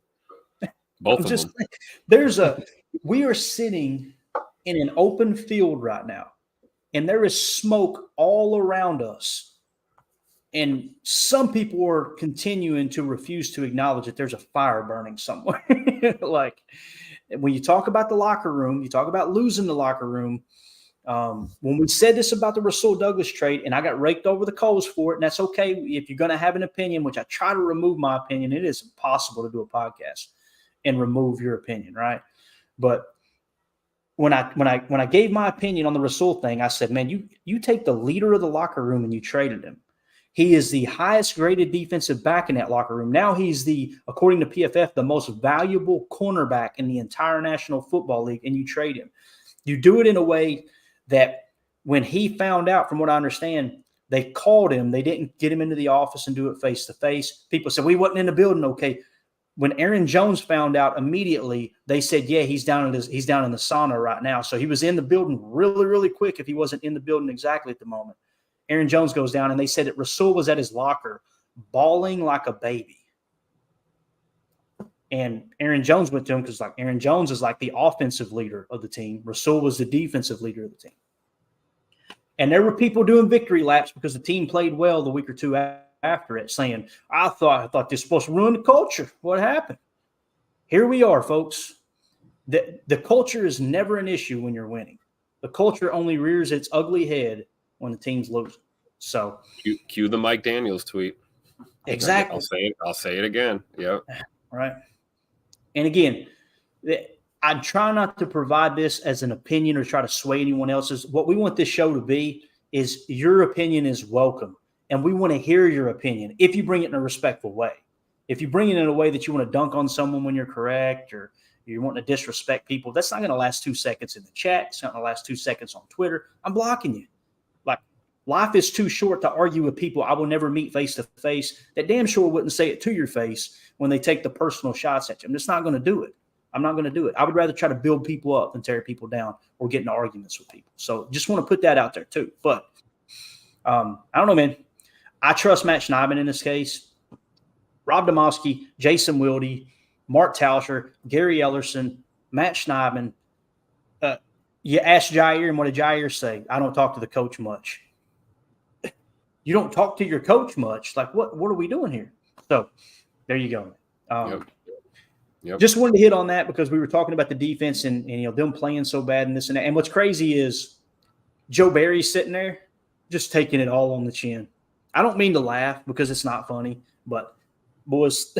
Both of them. We are sitting in an open field right now, and there is smoke all around us. And some people are continuing to refuse to acknowledge that there's a fire burning somewhere. Like, when you talk about the locker room, you talk about losing the locker room. When we said this about the Rasul Douglas trade, and I got raked over the coals for it, and that's okay if you're going to have an opinion, which I try to remove my opinion. It is impossible to do a podcast and remove your opinion, right? But when I gave my opinion on the Rasul thing, I said, man, you take the leader of the locker room and you traded him. He is the highest graded defensive back in that locker room. Now he's according to PFF, the most valuable cornerback in the entire National Football League, and you trade him. You do it in a way that when he found out, from what I understand, they called him. They didn't get him into the office and do it face-to-face. People said, we wasn't in the building. Okay. When Aaron Jones found out immediately, they said, yeah, he's down in the sauna right now. So he was in the building really, really quick if he wasn't in the building exactly at the moment. Aaron Jones goes down, and they said that Rasul was at his locker bawling like a baby. And Aaron Jones went to him because, like, Aaron Jones is like the offensive leader of the team. Rasul was the defensive leader of the team. And there were people doing victory laps because the team played well the week or two after it, saying, I thought this was supposed to ruin the culture. What happened? Here we are, folks. The culture is never an issue when you're winning. The culture only rears its ugly head when the team's losing. So cue the Mike Daniels tweet. Exactly. I'll say it again. Yep. Right. And again, I try not to provide this as an opinion or try to sway anyone else's. What we want this show to be is your opinion is welcome. And we want to hear your opinion if you bring it in a respectful way. If you bring it in a way that you want to dunk on someone when you're correct, or you want to disrespect people, that's not going to last 2 seconds in the chat. It's not going to last 2 seconds on Twitter. I'm blocking you. Like, life is too short to argue with people I will never meet face to face that damn sure wouldn't say it to your face when they take the personal shots at you. I'm just not going to do it. I'm not going to do it. I would rather try to build people up than tear people down or get into arguments with people. So just want to put that out there too. But I don't know, man. I trust Matt Schneidman in this case. Rob Demoski, Jason Wilde, Mark Tauscher, Gary Ellerson, Matt Schneidman. You ask Jair, and what did Jair say? I don't talk to the coach much. You don't talk to your coach much. Like, what are we doing here? So there you go. Yep. Just wanted to hit on that because we were talking about the defense and them playing so bad and this and that. And what's crazy is Joe Barry's sitting there just taking it all on the chin. I don't mean to laugh because it's not funny, but boys,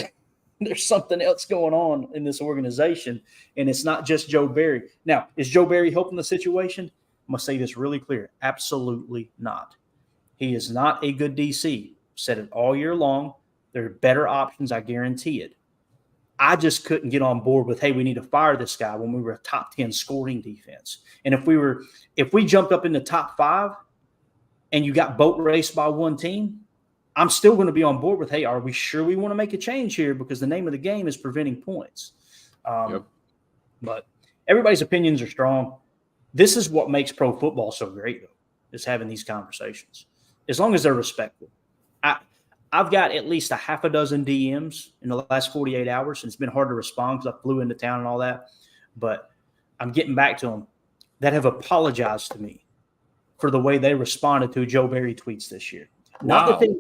there's something else going on in this organization, and it's not just Joe Barry. Now, is Joe Barry helping the situation? I'm going to say this really clear. Absolutely not. He is not a good DC. Said it all year long. There are better options, I guarantee it. I just couldn't get on board with, hey, we need to fire this guy when we were a top 10 scoring defense. And if we jumped up in the top 5 and you got boat raced by one team, I'm still going to be on board with, hey, are we sure we want to make a change here? Because the name of the game is preventing points. But everybody's opinions are strong. This is what makes pro football so great, though, is having these conversations. As long as they're respectful. I've got at least a half a dozen DMs in the last 48 hours, and it's been hard to respond because I flew into town and all that. But I'm getting back to them that have apologized to me for the way they responded to Joe Barry tweets this year. Not that they,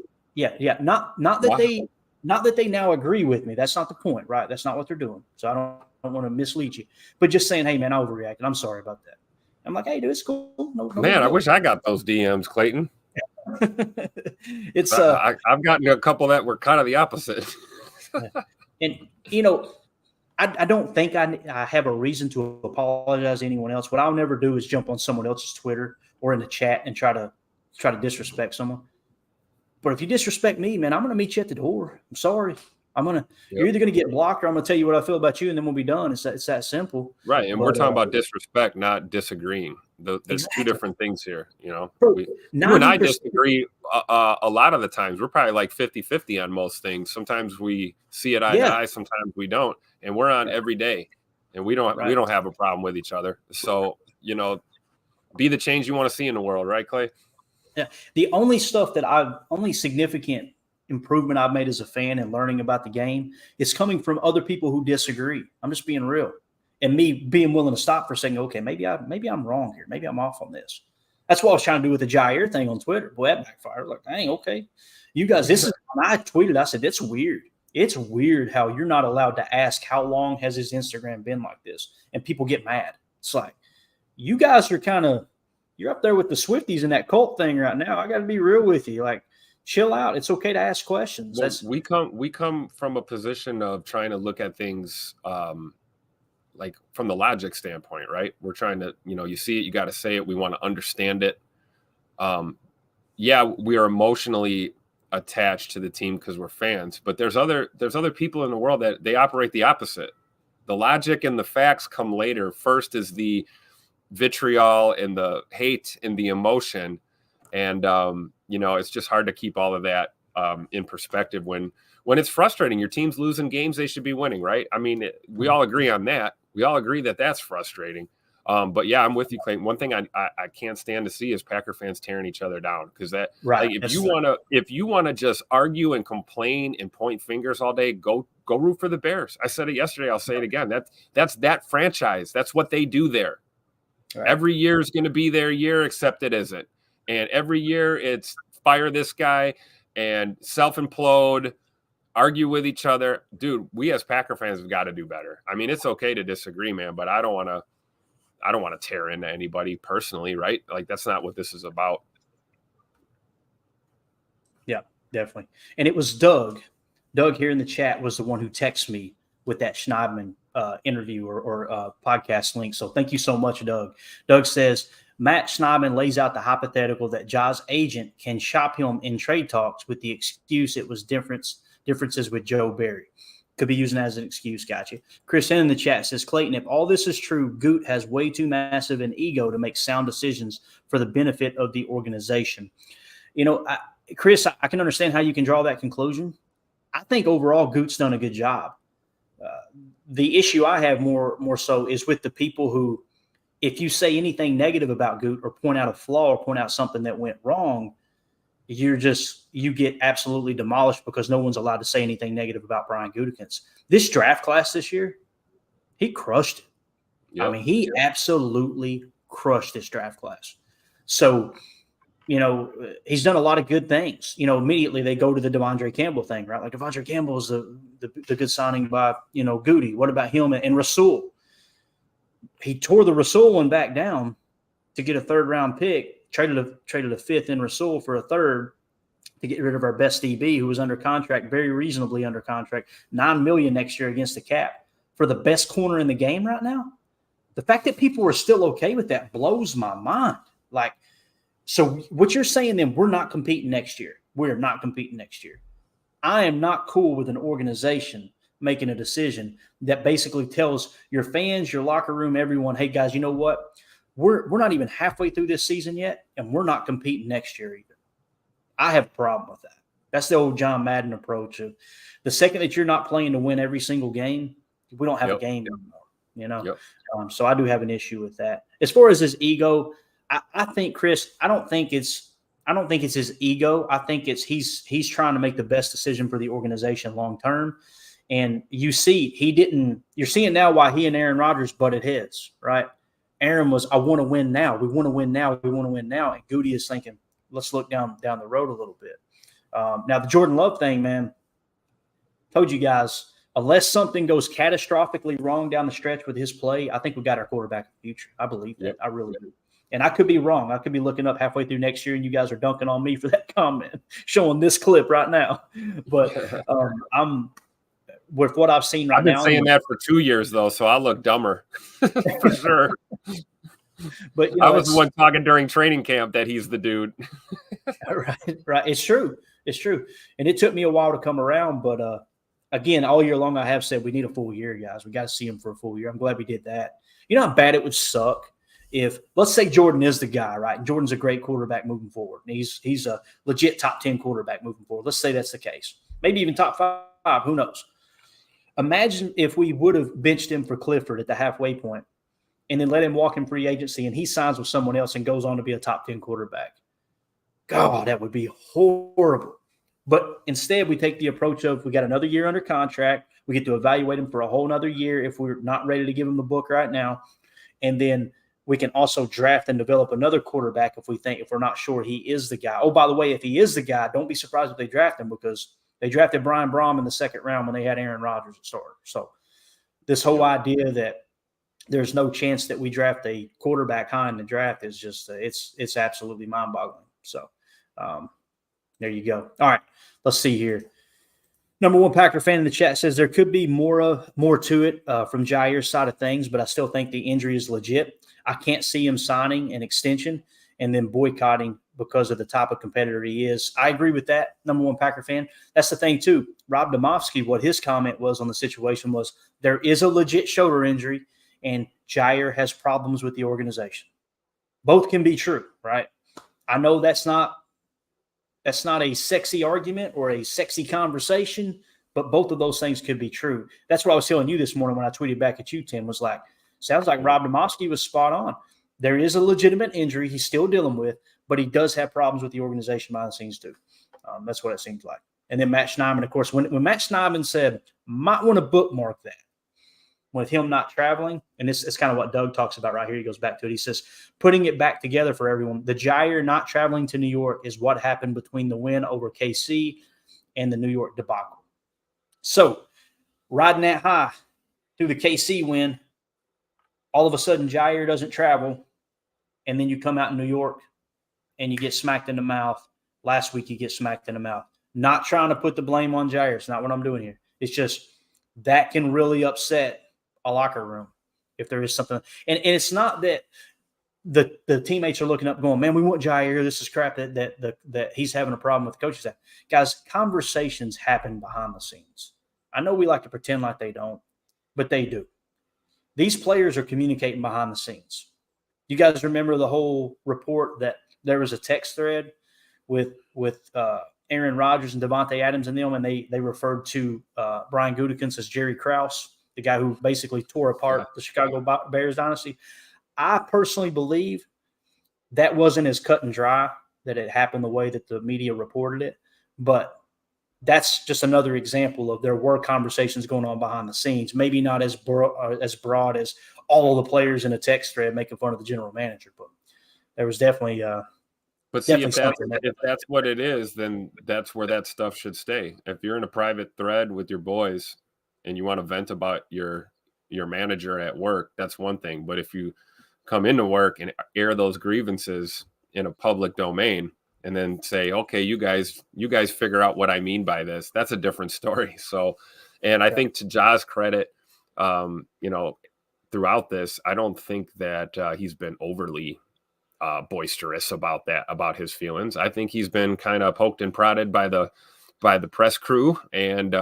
not that they now agree with me. That's not the point, right? That's not what they're doing. So want to mislead you, but just saying, hey man, I overreacted. I'm sorry about that. I'm like, hey dude, it's cool. No Man, I wish I got those DMs, Clayton. It's I've gotten a couple that were kind of the opposite. and I don't think I have a reason to apologize to anyone else. What I'll never do is jump on someone else's Twitter or in the chat and try to disrespect someone. But if you disrespect me, man, I'm going to meet you at the door. I'm sorry. You're either going to get blocked or I'm going to tell you what I feel about you, and then we'll be done. It's that simple. Right. And we're talking about disrespect, not disagreeing. There's exactly. two different things here. You and I disagree a lot of the times. We're probably like 50-50 on most things. Sometimes we see it eye to eye. Sometimes we don't. And we're on every day. And we don't have a problem with each other. So, be the change you want to see in the world. Right, Clay? Yeah. The only significant improvement I've made as a fan and learning about the game is coming from other people who disagree. I'm just being real, and me being willing to stop for a second. Okay, maybe I'm wrong here. Maybe I'm off on this. That's what I was trying to do with the Jair thing on Twitter. Boy, that backfired. Like, dang, okay, you guys. This is when I tweeted. I said, "It's weird. It's weird how you're not allowed to ask how long has his Instagram been like this," and people get mad. It's like you guys are you're up there with the Swifties in that cult thing right now. I got to be real with you, like. Chill out. It's okay to ask questions. Well, we come from a position of trying to look at things like from the logic standpoint, right? We're trying to, you see it, you got to say it. We want to understand it. We are emotionally attached to the team because we're fans, but there's other people in the world that they operate the opposite. The logic and the facts come later. First is the vitriol and the hate and the emotion. And, it's just hard to keep all of that in perspective when it's frustrating. Your team's losing games they should be winning, right? I mean, we all agree on that. We all agree that that's frustrating. But yeah, I'm with you, Clayton. One thing I can't stand to see is Packer fans tearing each other down, because that right. Like, if you want to just argue and complain and point fingers all day, go root for the Bears. I said it yesterday. I'll say it again. That's that franchise. That's what they do there. Right. Every year is going to be their year, except it isn't. And every year it's fire this guy and self-implode, argue with each other. Dude, we as Packer fans have got to do better. I mean, it's okay to disagree, man, but I don't want to tear into anybody personally, right? Like, that's not what this is about. Yeah, definitely. And it was Doug. Doug here in the chat was the one who texted me with that Schneidman interview or podcast link. So thank you so much, Doug. Doug says, Matt Schneidman lays out the hypothetical that Ja's agent can shop him in trade talks with the excuse it was differences with Joe Barry. Could be using as an excuse. Gotcha. Chris in the chat says, Clayton, if all this is true, Goot has way too massive an ego to make sound decisions for the benefit of the organization. Chris, I can understand how you can draw that conclusion. I think overall Goot's done a good job. The issue I have more so is with the people who, if you say anything negative about Goot or point out a flaw or point out something that went wrong, you get absolutely demolished because no one's allowed to say anything negative about Brian Gutekunst. This draft class this year, he crushed it. Yep. I mean, he absolutely crushed this draft class. So, he's done a lot of good things. Immediately they go to the Devondre Campbell thing, right? Like Devondre Campbell is the good signing by, Goody. What about him and Rasul? He tore the Rasul one back down to get a third-round pick, traded a fifth in Rasul for a third to get rid of our best DB, who was under contract, very reasonably under contract, $9 million next year against the cap for the best corner in the game right now. The fact that people are still okay with that blows my mind. Like, so what you're saying then, we're not competing next year. We're not competing next year. I am not cool with an organization making a decision that basically tells your fans, your locker room, everyone, hey, guys, you know what? We're not even halfway through this season yet, and we're not competing next year either. I have a problem with that. That's the old John Madden approach of the second that you're not playing to win every single game, we don't have a game anymore, Yep. So I do have an issue with that. As far as his ego, I think, Chris, I don't think it's his ego. I think it's he's trying to make the best decision for the organization long term. And you're seeing now why he and Aaron Rodgers butted heads, right? Aaron was, I want to win now. We want to win now. We want to win now. And Goody is thinking, let's look down the road a little bit. Now, the Jordan Love thing, man, told you guys unless something goes catastrophically wrong down the stretch with his play, I think we got our quarterback in the future. I believe that. Yep. I really do. And I could be wrong. I could be looking up halfway through next year, and you guys are dunking on me for that comment, showing this clip right now. But I'm with what I've seen right I've been now. saying that for 2 years, though, so I look dumber for sure. But I was the one talking during training camp that he's the dude. Right. It's true. And it took me a while to come around, but again, all year long I have said we need a full year, guys. We got to see him for a full year. I'm glad we did that. You know how bad it would suck if, let's say, Jordan is the guy, right? And Jordan's a great quarterback moving forward. And he's a legit top 10 quarterback moving forward. Let's say that's the case. Maybe even top 5. Who knows? Imagine if we would have benched him for Clifford at the halfway point and then let him walk in free agency and he signs with someone else and goes on to be a top 10 quarterback. God, that would be horrible. But instead, we take the approach of we got another year under contract. We get to evaluate him for a whole nother year if we're not ready to give him the book right now. And then we can also draft and develop another quarterback if we're not sure he is the guy. Oh, by the way, if he is the guy, don't be surprised if they draft him because they drafted Brian Brom in the second round when they had Aaron Rodgers at starter. So this whole idea that there's no chance that we draft a quarterback high in the draft is just it's absolutely mind-boggling. So there you go. All right, let's see here. Number one Packer fan in the chat says there could be more to it from Jair's side of things, but I still think the injury is legit. I can't see him signing an extension and then boycotting because of the type of competitor he is. I agree with that, number one Packer fan. That's the thing, too. Rob Domofsky, what his comment was on the situation was there is a legit shoulder injury, and Jair has problems with the organization. Both can be true, right? I know that's not a sexy argument or a sexy conversation, but both of those things could be true. That's what I was telling you this morning when I tweeted back at you, Tim, was like, sounds like Rob Domofsky was spot on. There is a legitimate injury he's still dealing with, but he does have problems with the organization behind the scenes too. That's what it seems like. And then Matt Schneidman, of course, when Matt Schneidman said, might want to bookmark that with him not traveling, and this is kind of what Doug talks about right here. He goes back to it. He says, putting it back together for everyone, the Jair not traveling to New York is what happened between the win over KC and the New York debacle. So riding that high through the KC win, all of a sudden Jair doesn't travel, and then you come out in New York and you get smacked in the mouth. Last week you get smacked in the mouth. Not trying to put the blame on Jair. It's not what I'm doing here. It's just that can really upset a locker room if there is something. And it's not that the teammates are looking up going, man, we want Jair. This is crap that he's having a problem with the coaching staff. Guys, conversations happen behind the scenes. I know we like to pretend like they don't, but they do. These players are communicating behind the scenes. You guys remember the whole report that there was a text thread with Aaron Rodgers and Devontae Adams and them, and they referred to Brian Gutekunst as Jerry Krause, the guy who basically tore apart the Chicago Bears dynasty. I personally believe that wasn't as cut and dry, that it happened the way that the media reported it, but that's just another example of there were conversations going on behind the scenes, maybe not as broad as all of the players in a text thread making fun of the general manager, but there was definitely but see, if that's what it is, then that's where that stuff should stay. If you're in a private thread with your boys and you want to vent about your manager at work, that's one thing. But if you come into work and air those grievances in a public domain and then say, okay, you guys figure out what I mean by this, that's a different story. So, and I think to Ja's credit, throughout this, I don't think that he's been overly boisterous about his feelings. I think he's been kind of poked and prodded by the press crew, and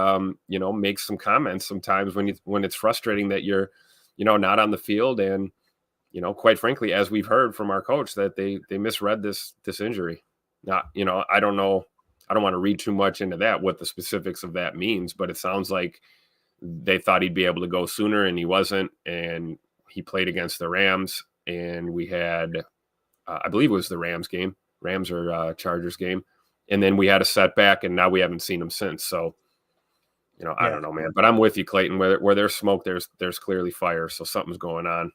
makes some comments sometimes when it's frustrating that you're not on the field, and quite frankly, as we've heard from our coach, that they misread this injury. Not, I don't know, I don't want to read too much into that, what the specifics of that means, but it sounds like they thought he'd be able to go sooner and he wasn't, and he played against the Rams, and we had I believe it was the Rams or Chargers game. And then we had a setback, and now we haven't seen him since. So, I don't know, man. But I'm with you, Clayton. Where there's smoke, there's clearly fire. So something's going on.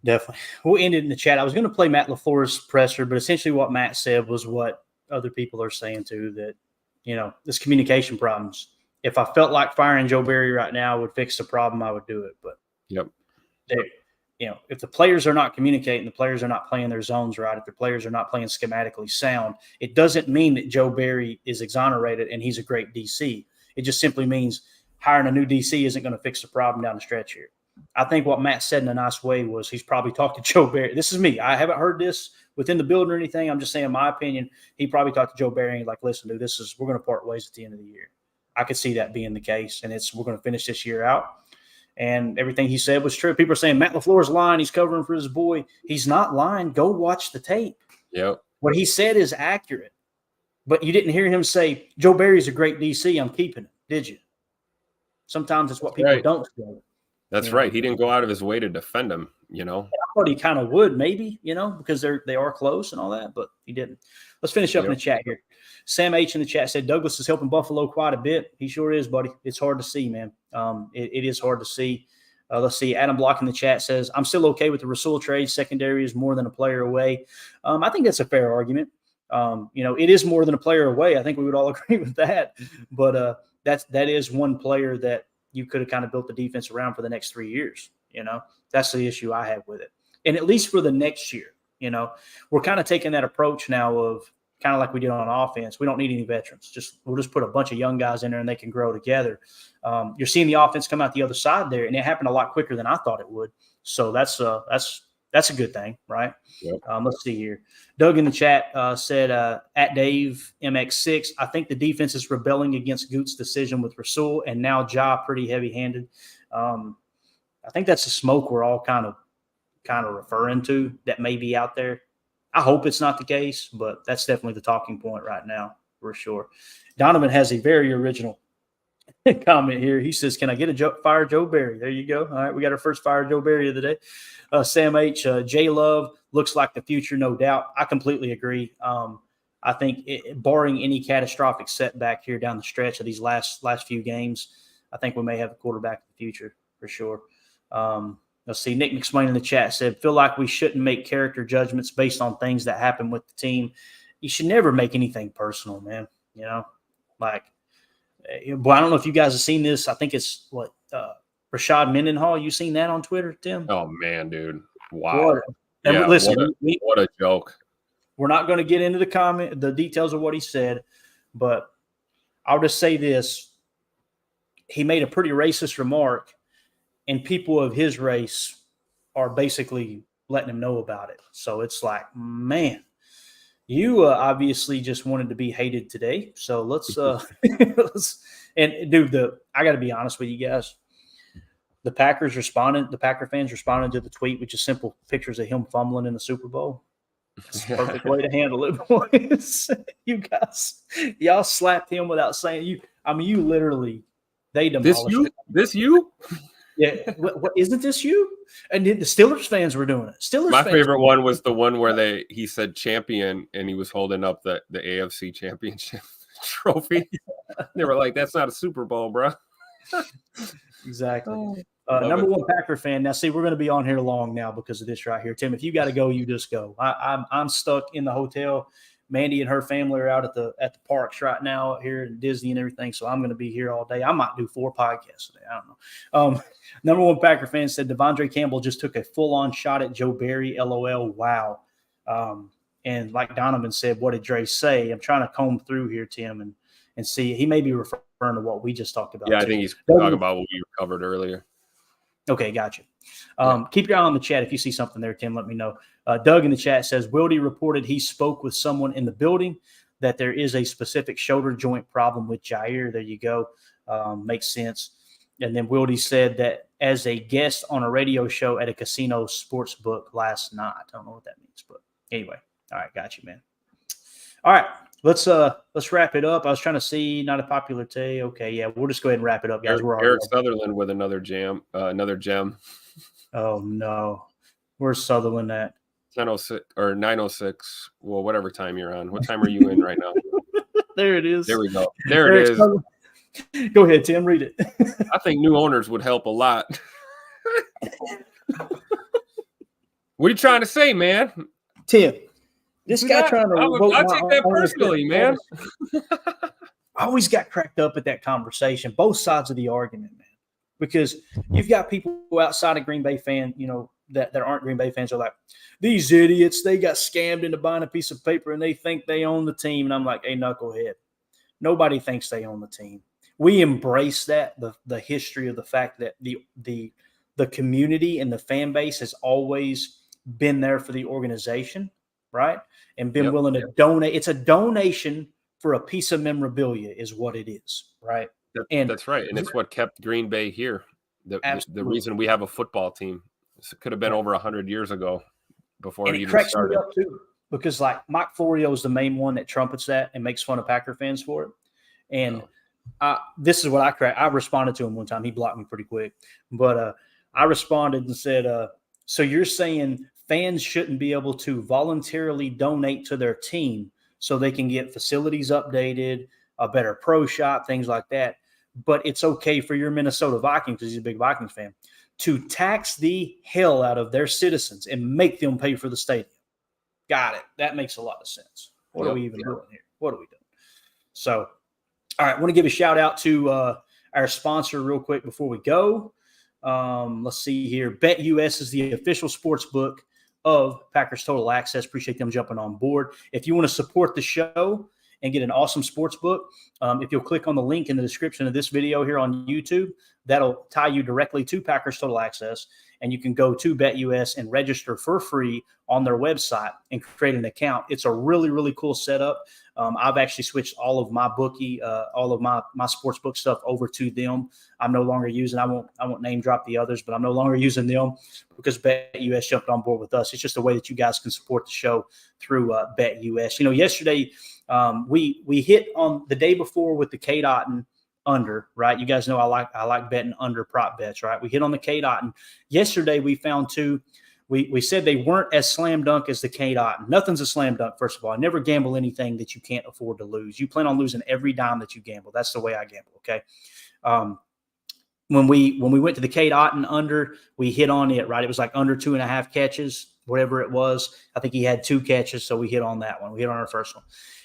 Definitely. We'll end it in the chat. I was going to play Matt LaFleur's presser, but essentially what Matt said was what other people are saying too, that, this communication problems. if I felt like firing Joe Barry right now would fix the problem, I would do it. But Yep. If the players are not communicating, the players are not playing their zones right, if the players are not playing schematically sound, it doesn't mean that Joe Barry is exonerated and he's a great DC. It just simply means hiring a new DC isn't going to fix the problem down the stretch here. I think what Matt said in a nice way was he's probably talked to Joe Barry. This is me. I haven't heard this within the building or anything. I'm just saying my opinion. He probably talked to Joe Barry and like, listen, dude, we're going to part ways at the end of the year. I could see that being the case, and we're going to finish this year out. And everything he said was true. People are saying Matt LaFleur's lying. He's covering for his boy. He's not lying. Go watch the tape. Yep. What he said is accurate. But you didn't hear him say, Joe Barry's a great DC. I'm keeping him. Did you? Sometimes it's what people don't say. That's right. He didn't go out of his way to defend him, I thought he kind of would maybe, because they are close and all that, but he didn't. Let's finish up in the chat here. Sam H in the chat said Douglas is helping Buffalo quite a bit. He sure is, buddy. It's hard to see, man. It is hard to see. Let's see. Adam Block in the chat says, I'm still okay with the Rasul trade. Secondary is more than a player away. I think that's a fair argument. It is more than a player away. I think we would all agree with that. But that is one player that you could have kind of built the defense around for the next 3 years. That's the issue I have with it. And at least for the next year, we're kind of taking that approach now of kind of like we did on offense. We don't need any veterans. We'll just put a bunch of young guys in there and they can grow together. You're seeing the offense come out the other side there, and it happened a lot quicker than I thought it would. So that's a good thing, right? Yep. Let's see here. Doug in the chat said, at Dave MX6, I think the defense is rebelling against Goot's decision with Rasul and now Ja pretty heavy-handed. I think that's the smoke we're all kind of referring to that may be out there. I hope it's not the case, but that's definitely the talking point right now for sure. Donovan has a very original comment here. He says, can I get a fire Joe Barry? There you go. All right, we got our first fire Joe Barry of the day. Sam H, J Love looks like the future, no doubt. I completely agree. I think barring any catastrophic setback here down the stretch of these last few games, I think we may have a quarterback of the future for sure. Let's see. Nick McSwain in the chat said, feel like we shouldn't make character judgments based on things that happen with the team. You should never make anything personal, man. Boy, I don't know if you guys have seen this. I think it's Rashad Mendenhall. You seen that on Twitter, Tim? Oh man, dude. Wow. Listen, what a joke. We're not going to get into the details of what he said, but I'll just say this. He made a pretty racist remark, and people of his race are basically letting him know about it. So it's like, man, you obviously just wanted to be hated today. So let's and dude, I got to be honest with you guys. The Packer fans responded to the tweet with just simple pictures of him fumbling in the Super Bowl. It's the perfect way to handle it, boys. You guys, y'all slapped him without saying you. I mean, you literally, they demolished it. This you? Yeah, what isn't this you? And then the Steelers fans were doing it. My favorite one was the one where he said champion and he was holding up the AFC championship trophy. They were like, "That's not a Super Bowl, bro." Exactly. Number one Packer fan. Now, see, we're going to be on here long now because of this right here, Tim. If you got to go, you just go. I'm stuck in the hotel. Mandy and her family are out at the parks right now out here in Disney and everything, so I'm going to be here all day. I might do 4 podcasts today. I don't know. Number one Packer fan said Devondre Campbell just took a full-on shot at Joe Barry. LOL. Wow. And like Donovan said, what did Dre say? I'm trying to comb through here, Tim, and see. He may be referring to what we just talked about. Yeah, I think he's talking about what we covered earlier. Okay, gotcha. Keep your eye on the chat. If you see something there, Tim, let me know. Doug in the chat says, Wildy reported he spoke with someone in the building that there is a specific shoulder joint problem with Jair. There you go. Makes sense. And then Wildy said that as a guest on a radio show at a casino sports book last night. I don't know what that means, but anyway. All right, got you, man. All right, let's wrap it up. I was trying to see, not a popular take. Okay, yeah, we'll just go ahead and wrap it up, guys. Eric Sutherland with another gem. Oh no, where's Sutherland at? 9:06 or 9:06. Well, whatever time you're on. What time are you in right now? There it is. There we go. There it is. Go ahead, Tim. Read it. I think new owners would help a lot. What are you trying to say, man? Tim, this guy trying to. I take that personally, man. I always got cracked up at that conversation, both sides of the argument, man, because you've got people outside of Green Bay fan, that aren't Green Bay fans are like, these idiots, they got scammed into buying a piece of paper and they think they own the team. And I'm like, hey, knucklehead, nobody thinks they own the team. We embrace that, the history of the fact that the community and the fan base has always been there for the organization, right? And been willing to donate. It's a donation for a piece of memorabilia is what it is, right? That's right. And it's what kept Green Bay here. The reason we have a football team. This could have been over 100 years ago before it even started. Me up too, because like Mike Florio is the main one that trumpets that and makes fun of Packer fans for it. And this is what I responded to him one time. He blocked me pretty quick. But I responded and said, so you're saying fans shouldn't be able to voluntarily donate to their team so they can get facilities updated, a better pro shop, things like that. But it's okay for your Minnesota Vikings, because he's a big Vikings fan, to tax the hell out of their citizens and make them pay for the stadium. Got it. That makes a lot of sense. What are we even doing here? What are we doing? So, all right, I want to give a shout out to our sponsor real quick before we go. Let's see here. BetUS is the official sports book of Packers Total Access. Appreciate them jumping on board. If you want to support the show and get an awesome sports book, if you'll click on the link in the description of this video here on YouTube, that'll tie you directly to Packers Total Access, and you can go to BetUS and register for free on their website and create an account. It's a really, really cool setup. I've actually switched all of my bookie, all of my sports book stuff over to them. I'm no longer using. I won't name drop the others, but I'm no longer using them because BetUS jumped on board with us. It's just a way that you guys can support the show through BetUS. Yesterday we hit on the day before with the K Dotton under, right? You guys know I like betting under prop bets, right? We hit on the K Dotton. Yesterday we found two. We said they weren't as slam dunk as the K Dotton. Nothing's a slam dunk, first of all. I never gamble anything that you can't afford to lose. You plan on losing every dime that you gamble. That's the way I gamble, okay? When we went to the K Dotton under, we hit on it, right? It was like under 2.5 catches, whatever it was. I think he had 2 catches, so we hit on that one. We hit on our first one.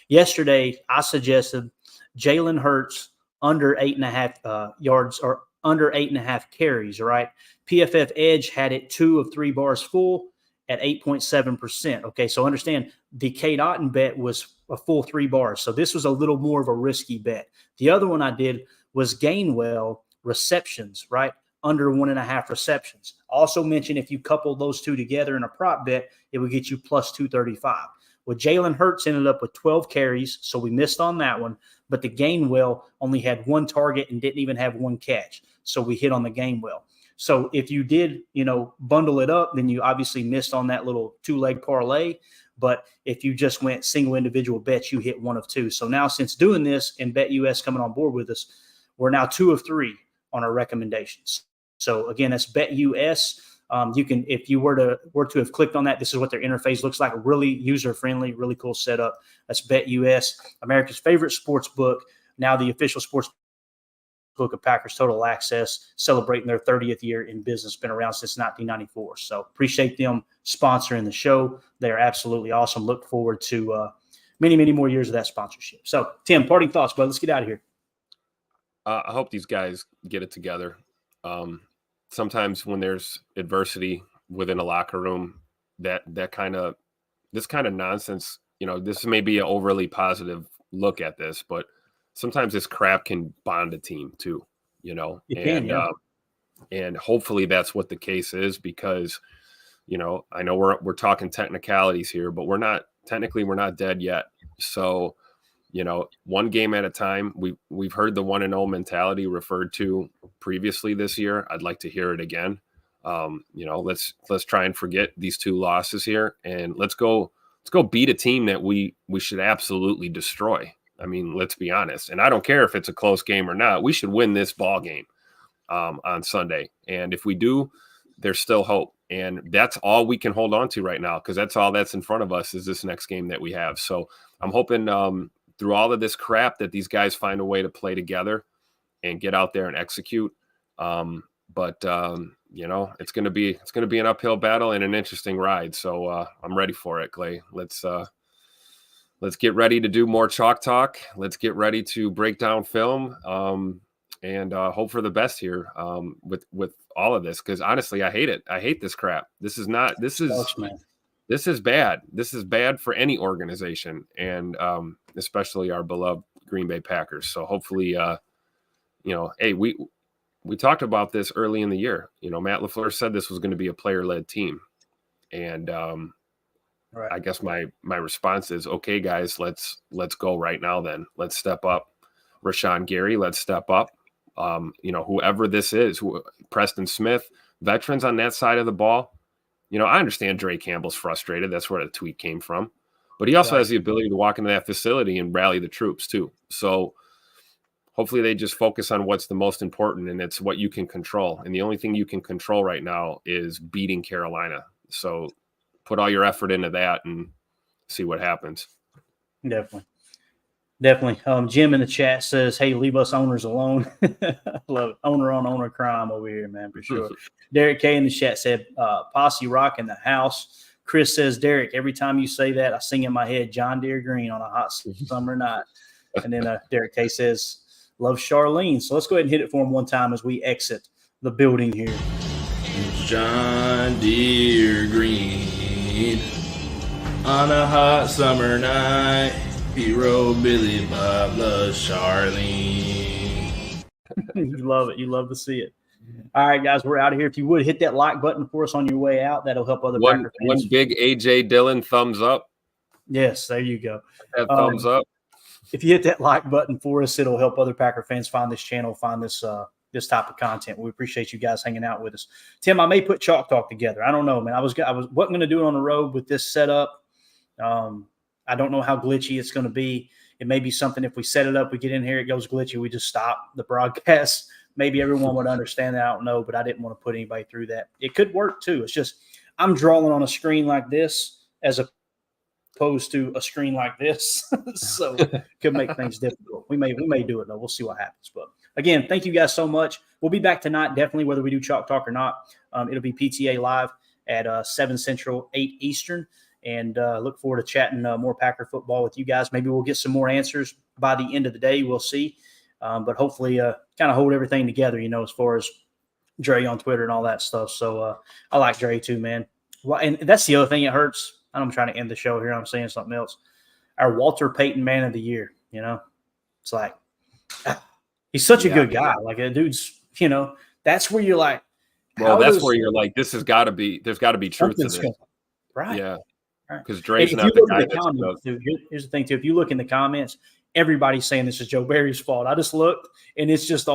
Yesterday, I suggested Jalen Hurts under 8.5 yards or under 8.5 carries, right? PFF Edge had it 2 of 3 bars full at 8.7%. Okay, so understand the K Dotton bet was a full 3 bars. So this was a little more of a risky bet. The other one I did was Gainwell receptions, right? Under 1.5 receptions. Also mentioned if you couple those two together in a prop bet, it would get you plus 235. Well, Jalen Hurts ended up with 12 carries, so we missed on that one. But the Gainwell only had 1 target and didn't even have 1 catch. So we hit on the Gainwell. So if you did, bundle it up, then you obviously missed on that little 2-leg parlay. But if you just went single individual bets, you hit 1 of 2. So now since doing this and BetUS coming on board with us, we're now 2 of 3 on our recommendations. So again, that's BetUS. You can, if you were to have clicked on that, this is what their interface looks like. Really user-friendly, really cool setup. That's BetUS, America's favorite sports book, now the official sports book of Packers Total Access, celebrating their 30th year in business, been around since 1994. So appreciate them sponsoring the show. They are absolutely awesome. Look forward to many, many more years of that sponsorship. So, Tim, parting thoughts, bud. Let's get out of here. I hope these guys get it together. Sometimes when there's adversity within a locker room, this kind of nonsense, this may be an overly positive look at this, but sometimes this crap can bond a team too, and hopefully that's what the case is, because, I know we're talking technicalities here, but we're not dead yet. So, one game at a time. We've heard the 1-0 mentality referred to previously this year. I'd like to hear it again. Let's try and forget these 2 losses here, and let's go beat a team that we should absolutely destroy. I mean, let's be honest. And I don't care if it's a close game or not. We should win this ball game on Sunday. And if we do, there's still hope. And that's all we can hold on to right now, because that's all that's in front of us is this next game that we have. So I'm hoping through all of this crap that these guys find a way to play together and get out there and execute. But it's going to be an uphill battle and an interesting ride. So I'm ready for it, Clay. Let's let's get ready to do more chalk talk. Let's get ready to break down film and hope for the best here with all of this. Because honestly, I hate it. I hate this crap. This is bad. This is bad for any organization, and especially our beloved Green Bay Packers. So hopefully, hey, we talked about this early in the year. Matt LaFleur said this was going to be a player-led team. And right. I guess my response is, okay, guys, let's go right now then. Let's step up. Rashawn Gary, let's step up. Whoever this is, Preston Smith, veterans on that side of the ball. I understand Dre Campbell's frustrated. That's where the tweet came from. But he also has the ability to walk into that facility and rally the troops too. So hopefully they just focus on what's the most important, and it's what you can control. And the only thing you can control right now is beating Carolina. So put all your effort into that and see what happens. Definitely. Jim in the chat says, hey, leave us owners alone. Love it. Owner on owner crime over here, man, for sure. Derek K in the chat said, Posse Rock in the house. Chris says, Derek, every time you say that, I sing in my head John Deere Green on a hot summer night. And then Derek K says, love Charlene. So let's go ahead and hit it for him one time as we exit the building here. John Deere Green on a hot summer night. Hero Billy Bob loves Charlene. You love it. You love to see it. All right, guys, we're out of here. If you would hit that like button for us on your way out, that'll help other Packer fans. One big AJ Dillon thumbs up. Yes, there you go. That thumbs up. If you hit that like button for us, it'll help other Packer fans find this channel, find this this type of content. We appreciate you guys hanging out with us. Tim, I may put Chalk Talk together. I don't know, man. I wasn't going to do it on the road with this setup. I don't know how glitchy it's going to be. It may be something if we set it up, we get in here, it goes glitchy, we just stop the broadcast. Maybe everyone would understand that. I don't know, but I didn't want to put anybody through that. It could work too. It's just I'm drawing on a screen like this as opposed to a screen like this. So it could make things difficult. We may do it though. We'll see what happens. But again, thank you guys so much. We'll be back tonight, definitely, whether we do Chalk Talk or not. It'll be PTA Live at 7 Central, 8 Eastern. And look forward to chatting more Packer football with you guys. Maybe we'll get some more answers by the end of the day. We'll see. But hopefully kind of hold everything together, as far as Dre on Twitter and all that stuff. So I like Dre too, man. Well, and that's the other thing that hurts. I'm trying to end the show here. I'm saying something else. Our Walter Payton Man of the Year, It's like he's such a good guy. Like a dude's, that's where you're like. Well, that's where you're like, this has got to be – there's got to be truth to this. Right. Yeah. Right. Because Dre's not the guy that does. Here's the thing, too. If you look in the comments, everybody's saying this is Joe Barry's fault. I just looked, and it's just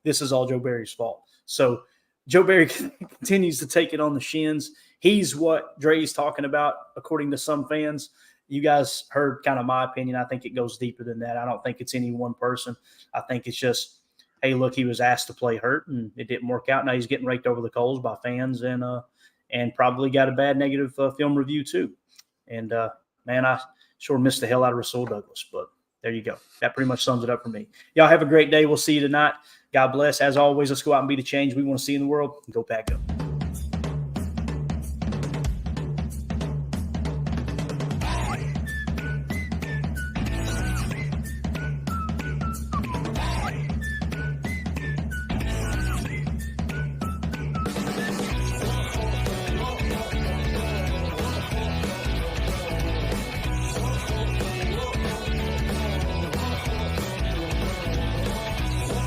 this is all Joe Barry's fault. So Joe Barry continues to take it on the shins. He's what Dre's talking about, according to some fans. You guys heard kind of my opinion. I think it goes deeper than that. I don't think it's any one person. I think it's just, hey, look, he was asked to play hurt, and it didn't work out. Now he's getting raked over the coals by fans and probably got a bad negative film review too. And, man, I sure missed the hell out of Rasul Douglas. But there you go. That pretty much sums it up for me. Y'all have a great day. We'll see you tonight. God bless. As always, let's go out and be the change we want to see in the world. Go Pack Go.